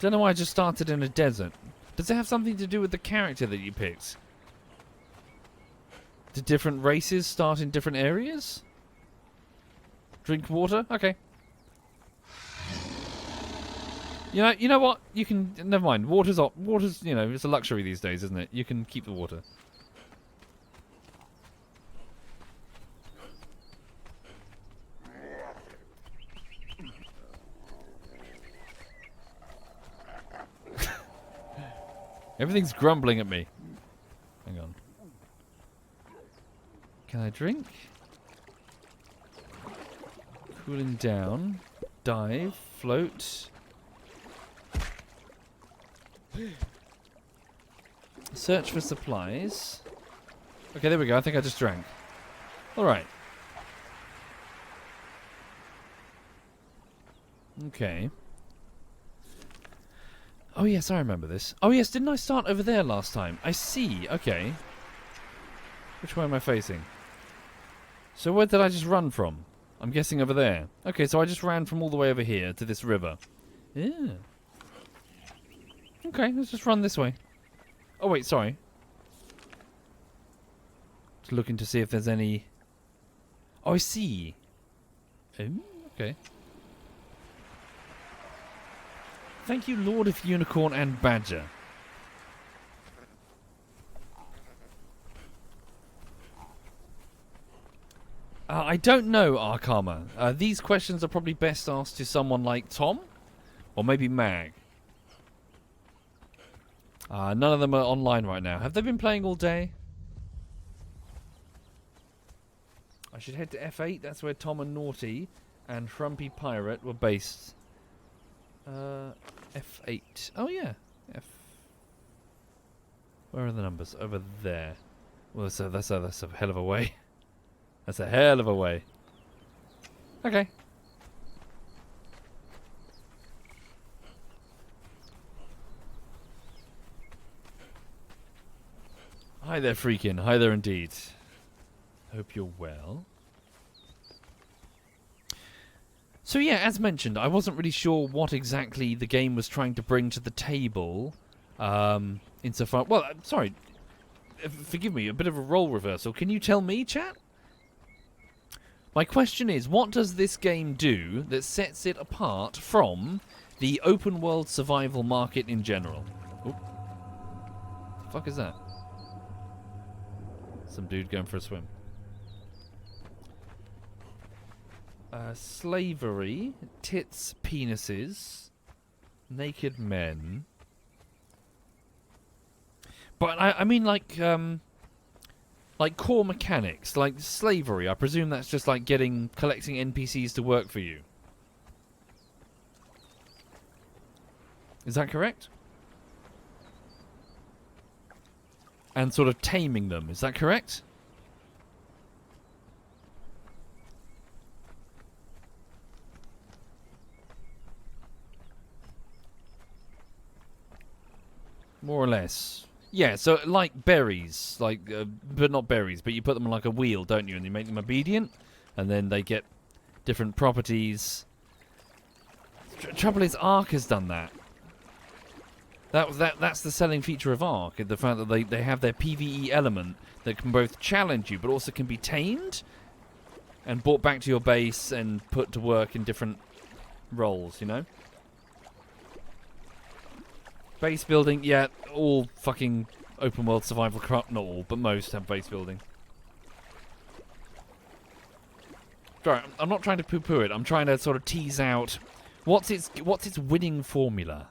Don't know why I just started in a desert. Does it have something to do with the character that you picked? Do different races start in different areas? Drink water? Okay. You know what? You can... Never mind. Water's, it's a luxury these days, isn't it? You can keep the water. Everything's grumbling at me. Hang on. Can I drink? Cooling down. Dive. Float. Search for supplies. Okay, there we go. I think I just drank. Alright. Okay. Oh yes, I remember this. Oh yes, didn't I start over there last time? I see. Okay. Which way am I facing? So where did I just run from? I'm guessing over there. Okay, so I just ran from all the way over here to this river. Yeah. Okay, let's just run this way. Oh wait, sorry. Just looking to see if there's any... Oh, I see. Okay. Thank you, Lord of Unicorn and Badger. I don't know, Arkama. These questions are probably best asked to someone like Tom, or maybe Mag. None of them are online right now. Have they been playing all day? I should head to F8. That's where Tom and Naughty and Shrumpy Pirate were based. F8. Oh, yeah. Where are the numbers? Over there. Well, that's a hell of a way. That's a hell of a way. Okay. Hi there, Freakin'. Hi there indeed. Hope you're well. So yeah, as mentioned, I wasn't really sure what exactly the game was trying to bring to the table. Insofar... Well, sorry. Forgive me, a bit of a role reversal. Can you tell me, chat? My question is, what does this game do that sets it apart from the open world survival market in general? Oop. The fuck is that? Some dude going for a swim. Slavery, tits, penises, naked men. But I mean like core mechanics, like slavery. I presume that's just like collecting NPCs to work for you. Is that correct? And sort of taming them, is that correct? More or less. Yeah, so like berries, like, but not berries, but you put them on like a wheel, don't you? And you make them obedient, and then they get different properties. Trouble is, Ark has done that. That's the selling feature of Ark, the fact that they have their PvE element that can both challenge you, but also can be tamed and brought back to your base and put to work in different roles, you know? Base building, yeah, all fucking open world survival crap, not all, but most have base building. Sorry, I'm not trying to poo-poo it, I'm trying to sort of tease out what's its winning formula.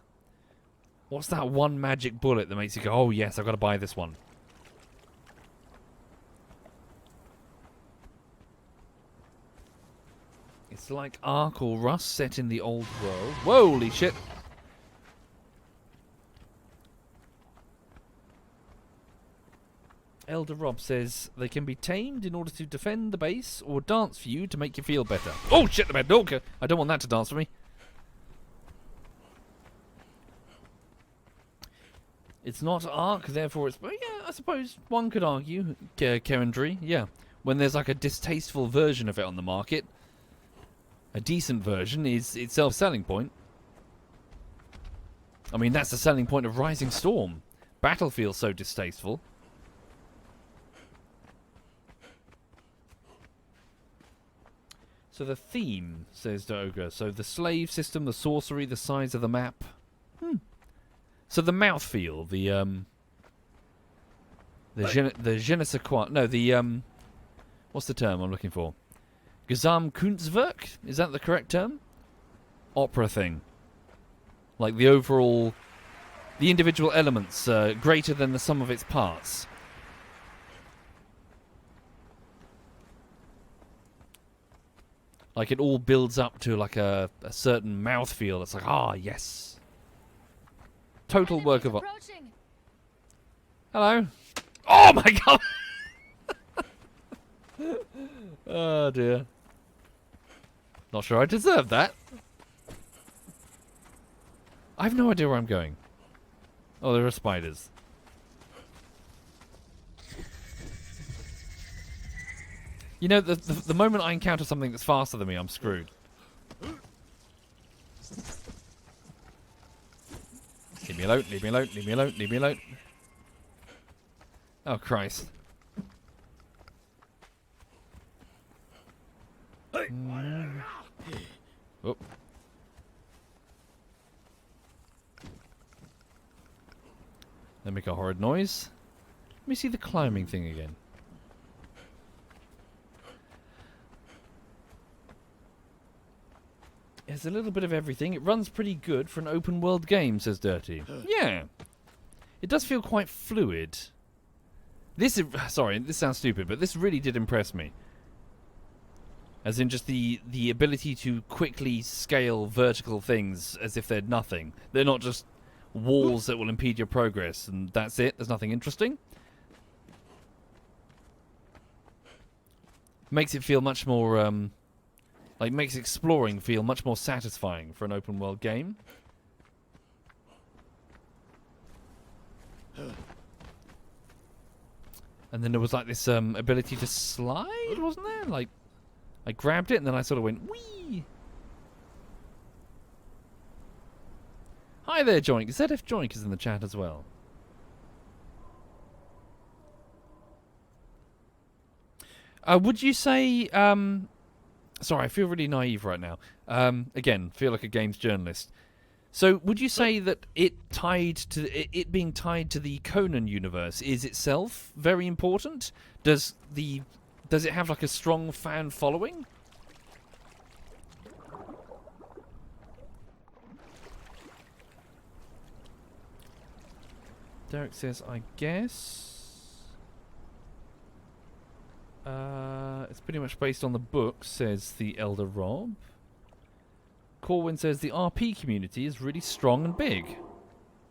What's that one magic bullet that makes you go, oh yes, I've got to buy this one? It's like Ark or Rust set in the old world. Holy shit! Elder Rob says they can be tamed in order to defend the base or dance for you to make you feel better. Oh shit, the bad dog! I don't want that to dance for me. It's not Ark, therefore it's... Well, yeah, I suppose one could argue, Kerendry, yeah. When there's like a distasteful version of it on the market, a decent version is itself a selling point. I mean, that's the selling point of Rising Storm. Battlefield's so distasteful. So the theme, says Doga. So the slave system, the sorcery, the size of the map. So the mouthfeel, the je ne sais quoi. No, the what's the term I'm looking for? Gesamtkunstwerk? Is that the correct term? Opera thing. Like the overall, the individual elements greater than the sum of its parts. Like it all builds up to like a certain mouthfeel. It's like, ah, yes. Total work of art. Hello. Oh my god! Oh dear. Not sure I deserve that. I have no idea where I'm going. Oh, there are spiders. You know, the moment I encounter something that's faster than me, I'm screwed. Leave me alone, leave me alone, leave me alone, leave me alone. Oh, Christ. Oh. They make a horrid noise. Let me see the climbing thing again. There's a little bit of everything. It runs pretty good for an open world game, says Dirty. Yeah. It does feel quite fluid. This is... Sorry, this sounds stupid, but this really did impress me. As in just the ability to quickly scale vertical things as if they're nothing. They're not just walls that will impede your progress, and that's it. There's nothing interesting. Makes it feel much more... Like, makes exploring feel much more satisfying for an open world game. And then there was like this ability to slide, wasn't there? Like, I grabbed it and then I sort of went, whee! Hi there, Joink. ZF Joink is in the chat as well. Would you say... Sorry, I feel really naive right now. Again, feel like a games journalist. So, would you say that it being tied to the Conan universe is itself very important? Does it have like a strong fan following? Derek says, I guess. It's pretty much based on the book, says the Elder Rob. Corwin says the RP community is really strong and big.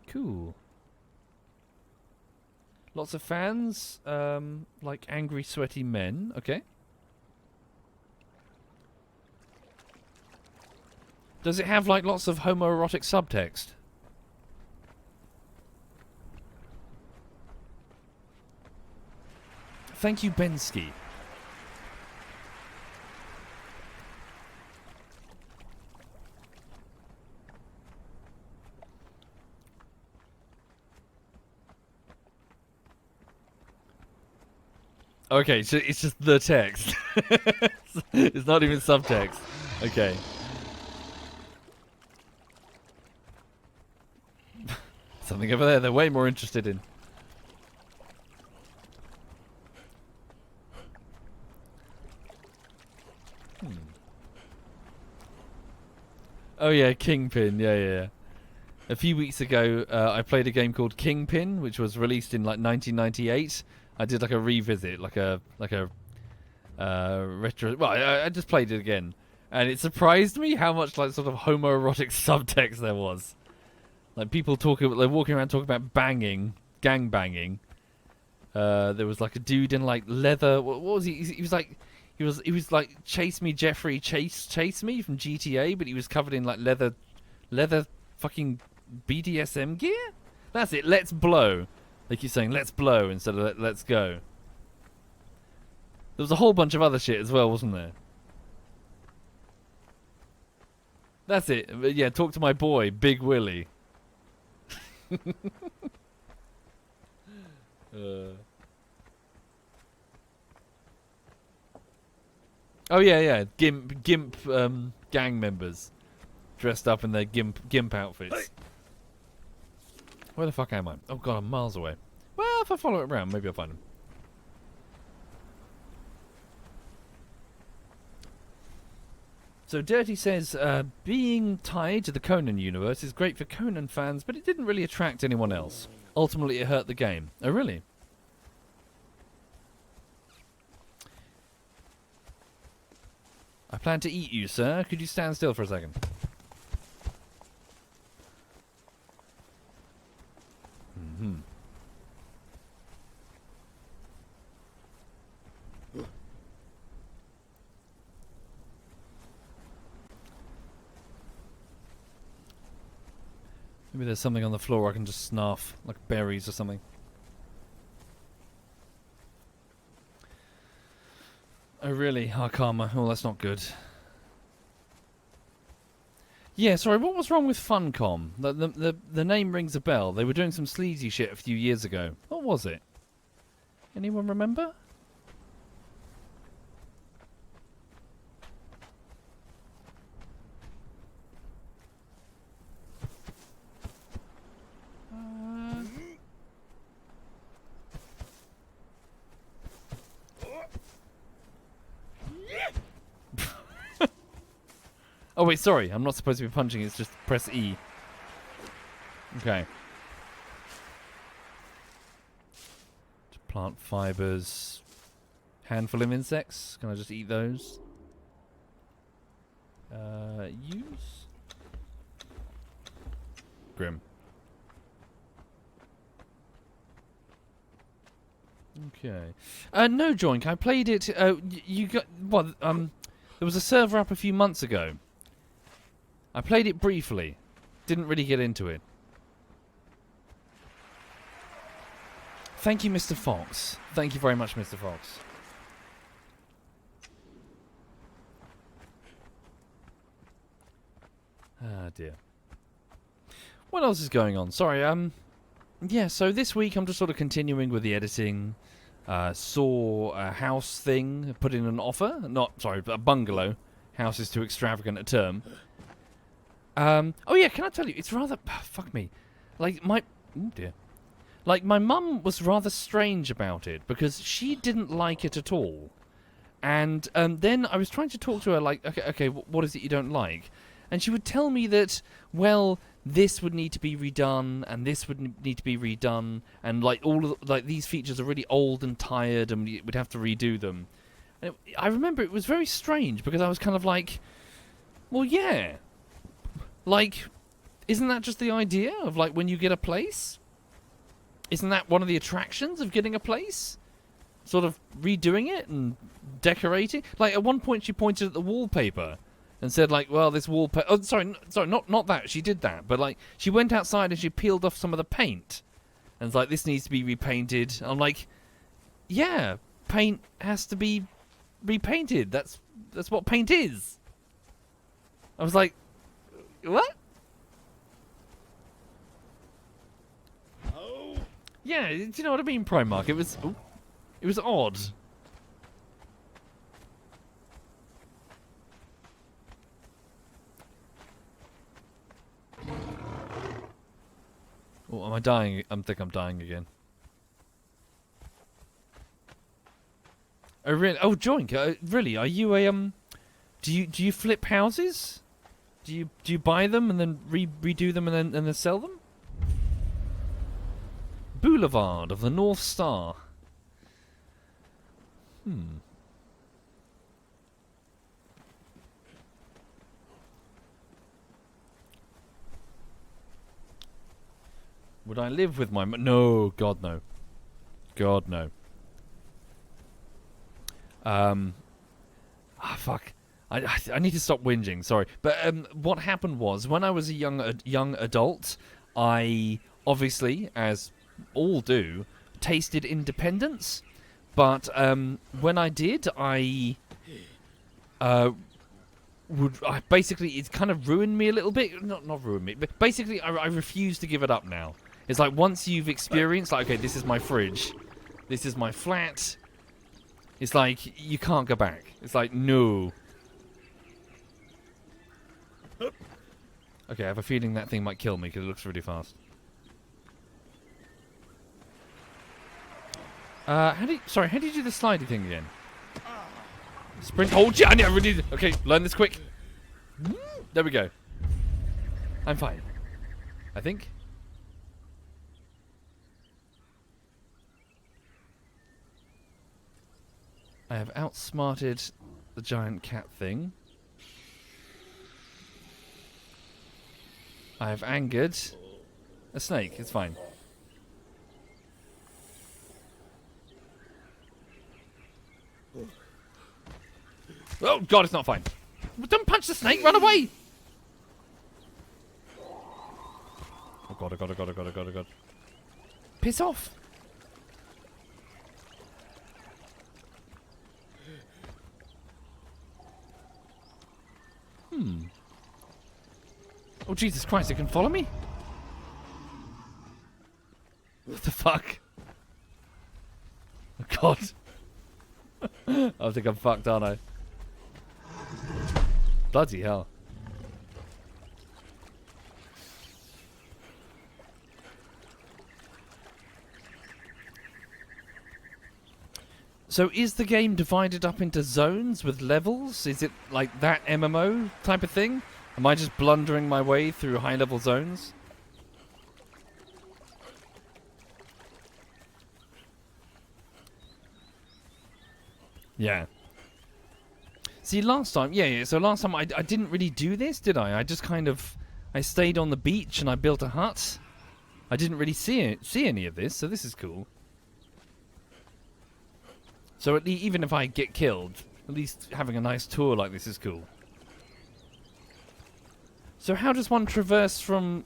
Cool. Lots of fans, like angry, sweaty men. Okay. Does it have like lots of homoerotic subtext? Thank you, Bensky. Okay, so it's just the text. It's not even subtext. Okay. Something over there they're way more interested in. Oh yeah, Kingpin. Yeah. A few weeks ago, I played a game called Kingpin, which was released in like 1998. I did like a revisit, like a retro. Well, I just played it again, and it surprised me how much like sort of homoerotic subtext there was. Like people talking, they're walking around talking about banging, gang banging. There was like a dude in like leather. What was he? He was like chase me, Jeffrey, chase me from GTA, but he was covered in like leather fucking BDSM gear. That's it. Let's blow. They keep saying let's blow instead of let's go. There was a whole bunch of other shit as well, wasn't there? That's it. But yeah, talk to my boy, Big Willie. Oh yeah. Gimp gang members dressed up in their gimp outfits. Hey. Where the fuck am I? Oh god, I'm miles away. Well, if I follow it around, maybe I'll find him. So Dirty says, being tied to the Conan universe is great for Conan fans, but it didn't really attract anyone else. Ultimately, it hurt the game. Oh, really? I plan to eat you, sir. Could you stand still for a second? Mm-hmm. Maybe there's something on the floor I can just snarf, like berries or something. Oh really? Oh, karma. Oh, that's not good. Yeah, sorry, what was wrong with Funcom? The name rings a bell. They were doing some sleazy shit a few years ago. What was it? Anyone remember? Oh wait, sorry, I'm not supposed to be punching, it's just press E. Okay. Plant fibers. Handful of insects. Can I just eat those? Use? Grim. Okay. No, Joink, I played it, you got, what, there was a server up a few months ago. I played it briefly. Didn't really get into it. Thank you, Mr. Fox. Thank you very much, Mr. Fox. Ah, dear. What else is going on? Sorry, yeah, so this week I'm just sort of continuing with the editing. Saw a house thing, put in an offer. A bungalow. House is too extravagant a term. Oh yeah, can I tell you? It's rather fuck me. Like my oh dear. Like my mum was rather strange about it because she didn't like it at all. And then I was trying to talk to her like, okay, what is it you don't like? And she would tell me that, well, this would need to be redone, and this would need to be redone, and like all of like these features are really old and tired, and we'd have to redo them. And I remember it was very strange because I was kind of like, well, yeah, like, isn't that just the idea of like when you get a place? Isn't that one of the attractions of getting a place? Sort of redoing it and decorating. Like at one point, she pointed at the wallpaper and said, like, "Well, this wallpaper." Oh, sorry, not that. She did that, but like she went outside and she peeled off some of the paint, and it's like, "This needs to be repainted." I'm like, "Yeah, paint has to be repainted. That's what paint is." I was like, "What?" Oh. Yeah, do you know what I mean, Primark? It was. Ooh. It was odd. Oh, am I dying? I think I'm dying again. Oh really? Oh, Joink, really? Are you a Do you flip houses? Do you buy them and then redo them and then sell them? Boulevard of the North Star. Would I live with my no, God no. God no. Fuck. I need to stop whinging, sorry. But what happened was when I was a young adult, I obviously, as all do, tasted independence. But when I did, I basically it kind of ruined me a little bit. Not ruined me, but basically I refuse to give it up now. It's like once you've experienced, like, okay, this is my fridge, this is my flat. It's like you can't go back. It's like no. Okay, I have a feeling that thing might kill me because it looks really fast. How do you do the slidey thing again? Sprint, hold, yeah, I really need. Okay, learn this quick. There we go. I'm fine. I think. I have outsmarted the giant cat thing. I have angered a snake. It's fine. Oh God, it's not fine. Don't punch the snake. Run away. Oh God! Oh God! Oh God! Oh God! Oh God! Oh God! Piss off. Oh Jesus Christ! It can follow me. What the fuck? Oh God! I think I'm fucked, aren't I? Bloody hell. So is the game divided up into zones with levels? Is it like that MMO type of thing? Am I just blundering my way through high-level zones? Yeah. See, last time, so last time I didn't really do this, did I? I just kind of, I stayed on the beach and I built a hut. I didn't really see any of this, so this is cool. So even if I get killed, at least having a nice tour like this is cool. So how does one traverse from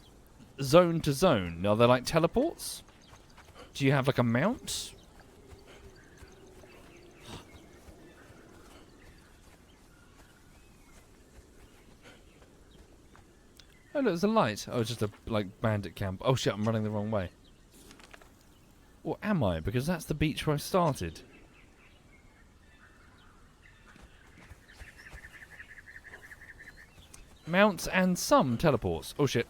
zone to zone? Are there like teleports? Do you have like a mount? Oh, look, there's a light. Oh, it's just a, like, bandit camp. Oh, shit, I'm running the wrong way. Or am I? Because that's the beach where I started. mounts and some teleports. Oh shit.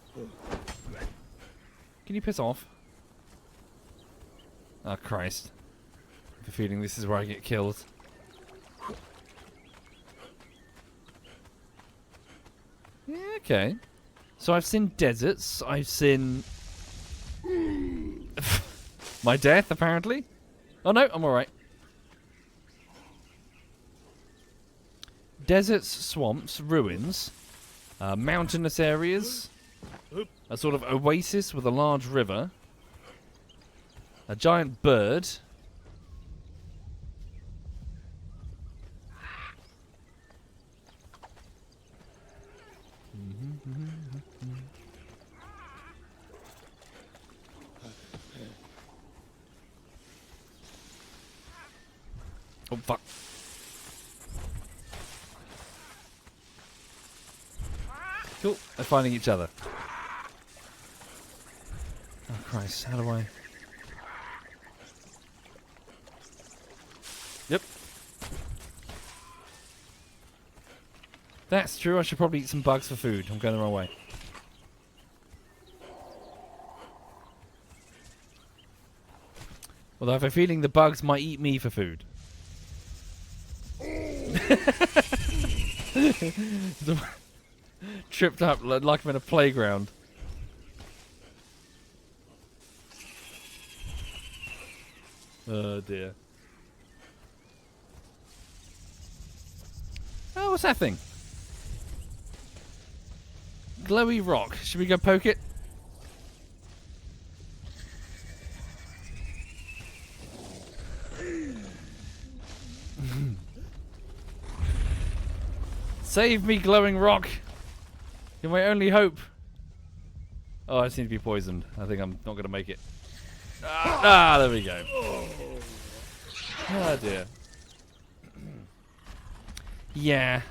Can you piss off? Oh Christ. I have a feeling this is where I get killed. Yeah, okay. So I've seen deserts, I've seen my death apparently. Oh no, I'm alright. Deserts, swamps, ruins, mountainous areas, a sort of oasis with a large river, a giant bird, oh fuck. Cool, they're finding each other. Oh Christ, how do I... Yep. That's true, I should probably eat some bugs for food. I'm going the wrong way. Although I have a feeling the bugs might eat me for food. Tripped up like I'm in a playground. Oh dear. Oh, what's that thing? Glowy rock. Should we go poke it? Save me, glowing rock. You're my only hope. Oh, I seem to be poisoned. I think I'm not going to make it. There we go. Oh dear. Yeah.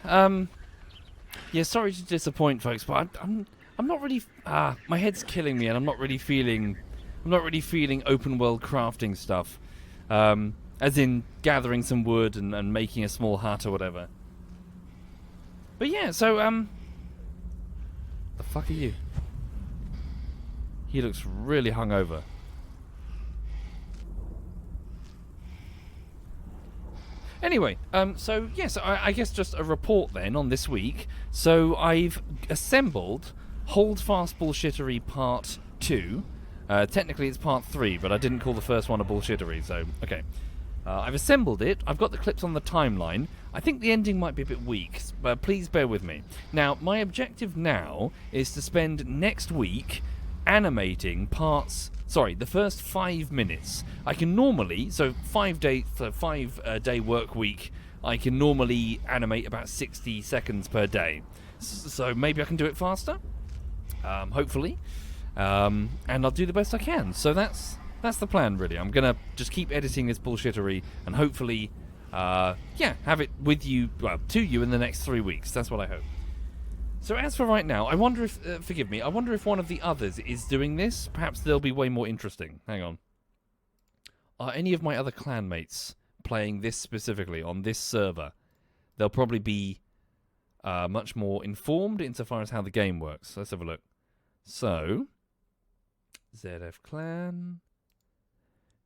Yeah. Sorry to disappoint, folks, but I'm not really. My head's killing me, and I'm not really feeling open world crafting stuff. As in gathering some wood and making a small hut or whatever. But yeah, so the fuck are you? He looks really hungover. Anyway, so yes, I guess just a report then on this week. So I've assembled Holdfast Bullshittery Part 2. Technically it's Part 3, but I didn't call the first one a bullshittery, so okay. I've assembled it. I've got the clips on the timeline. I think the ending might be a bit weak, but please bear with me. Now, my objective now is to spend next week animating the first 5 minutes. I can normally, so 5 day work week, I can normally animate about 60 seconds per day. So maybe I can do it faster, hopefully, and I'll do the best I can. So that's the plan, really. I'm gonna just keep editing this bullshittery and hopefully, have it with you, to you in the next 3 weeks. That's what I hope. So as for right now, I wonder if, forgive me, I wonder if one of the others is doing this. Perhaps they'll be way more interesting. Hang on. Are any of my other clanmates playing this specifically on this server? They'll probably be much more informed insofar as how the game works. Let's have a look. So, ZF Clan.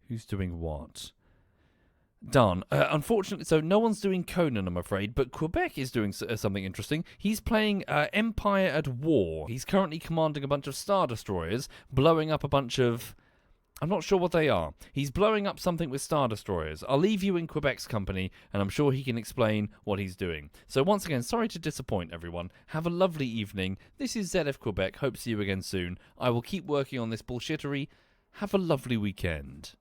Who's doing what? Darn. Unfortunately, so no one's doing Conan, I'm afraid, but Quebec is doing something interesting. He's playing Empire at War. He's currently commanding a bunch of Star Destroyers, blowing up a bunch of... I'm not sure what they are. He's blowing up something with Star Destroyers. I'll leave you in Quebec's company, and I'm sure he can explain what he's doing. So once again, sorry to disappoint everyone. Have a lovely evening. This is ZF Quebec. Hope to see you again soon. I will keep working on this bullshittery. Have a lovely weekend.